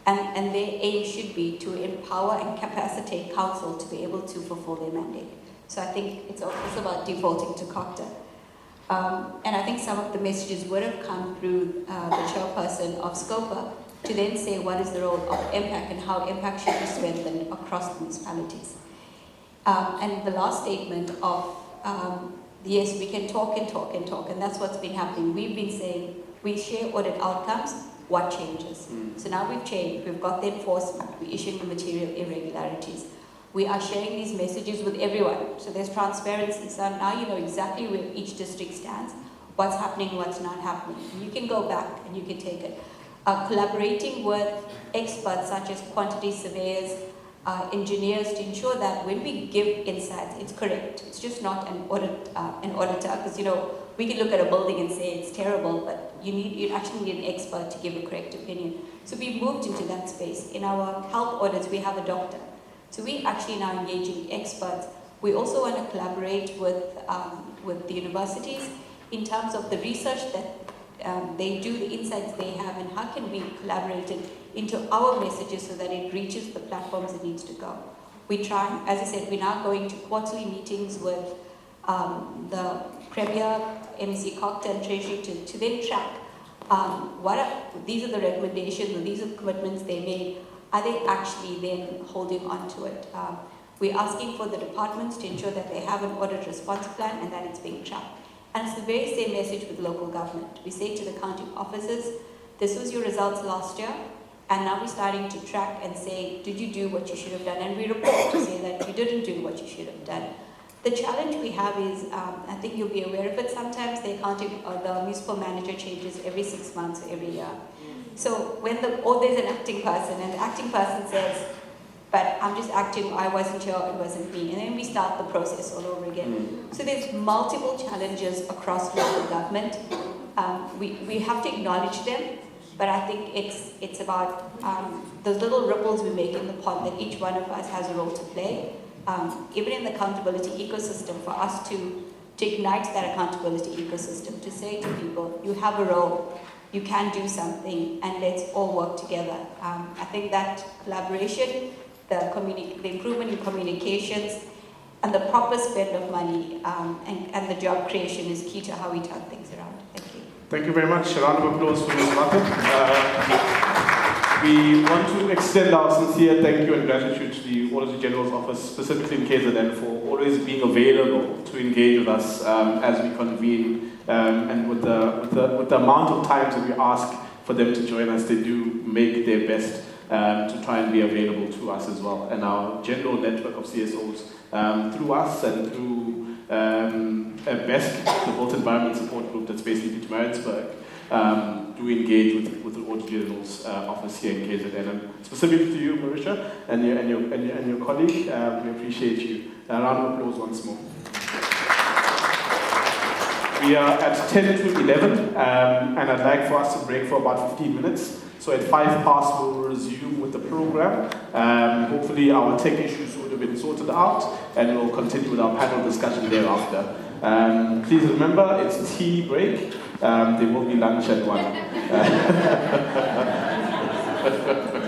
and their aim should be to empower and capacitate council to be able to fulfill their mandate. So I think it's also about defaulting to COCTA. And I think some of the messages would have come through the chairperson of SCOPA to then say what is the role of impact and how impact should be strengthened across the municipalities. And the last statement of, yes, we can talk and talk and talk, and that's what's been happening. We've been saying we share audit outcomes, what changes? So now we've changed, we've got the enforcement, we're issuing the material irregularities. We are sharing these messages with everyone, so there's transparency. So now you know exactly where each district stands, what's happening, what's not happening. And you can go back and you can take it. Collaborating with experts such as quantity surveyors, engineers, to ensure that when we give insights, it's correct. It's just not an auditor, because you know we can look at a building and say it's terrible, but you actually need an expert to give a correct opinion. So we've moved into that space. In our health audits, we have a doctor. So we actually now engaging experts. We also want to collaborate with the universities in terms of the research that they do, the insights they have, and how can we collaborate it into our messages so that it reaches the platforms it needs to go. We try, as I said, we're now going to quarterly meetings with the Premier, MEC COCTA and Treasury to then track these are the recommendations, or these are the commitments they made. Are they actually then holding on to it? We're asking for the departments to ensure that they have an audit response plan and that it's being tracked. And it's the very same message with local government. We say to the county officers, this was your results last year, and now we're starting to track and say, did you do what you should have done? And we report to say that you didn't do what you should have done. The challenge we have is, I think you'll be aware of it, sometimes the accounting or the municipal manager changes every 6 months or every year. So when there's an acting person, and the acting person says, but I'm just acting, I wasn't sure, it wasn't me. And then we start the process all over again. So there's multiple challenges across local government. We have to acknowledge them, but I think it's about those little ripples we make in the pond that each one of us has a role to play. Even in the accountability ecosystem, for us to ignite that accountability ecosystem, to say to people, you have a role, you can do something, and let's all work together. I think that collaboration, the improvement in communications, and the proper spend of money and the job creation is key to how we turn things around. Thank you. Thank you very much. A round of applause for Ms. Martin. We want to extend our sincere thank you and gratitude to the Auditor General's Office, specifically in KZN, for always being available to engage with us as we convene, and with the amount of times that we ask for them to join us, they do make their best to try and be available to us as well. And our general network of CSOs through us and through BESC, the Built Environment Support Group that's based in Pietermaritzburg, do engage with the Auditor General's office here in KZN. And specifically to you, Marisha, and your colleague, we appreciate you. A round of applause once more. We are at 10 to 11, and I'd like for us to break for about 15 minutes. So at 5 past, we'll resume with the program. Hopefully our tech issues would have been sorted out, and we'll continue with our panel discussion thereafter. Please remember, it's tea break. There will be lunch at 1.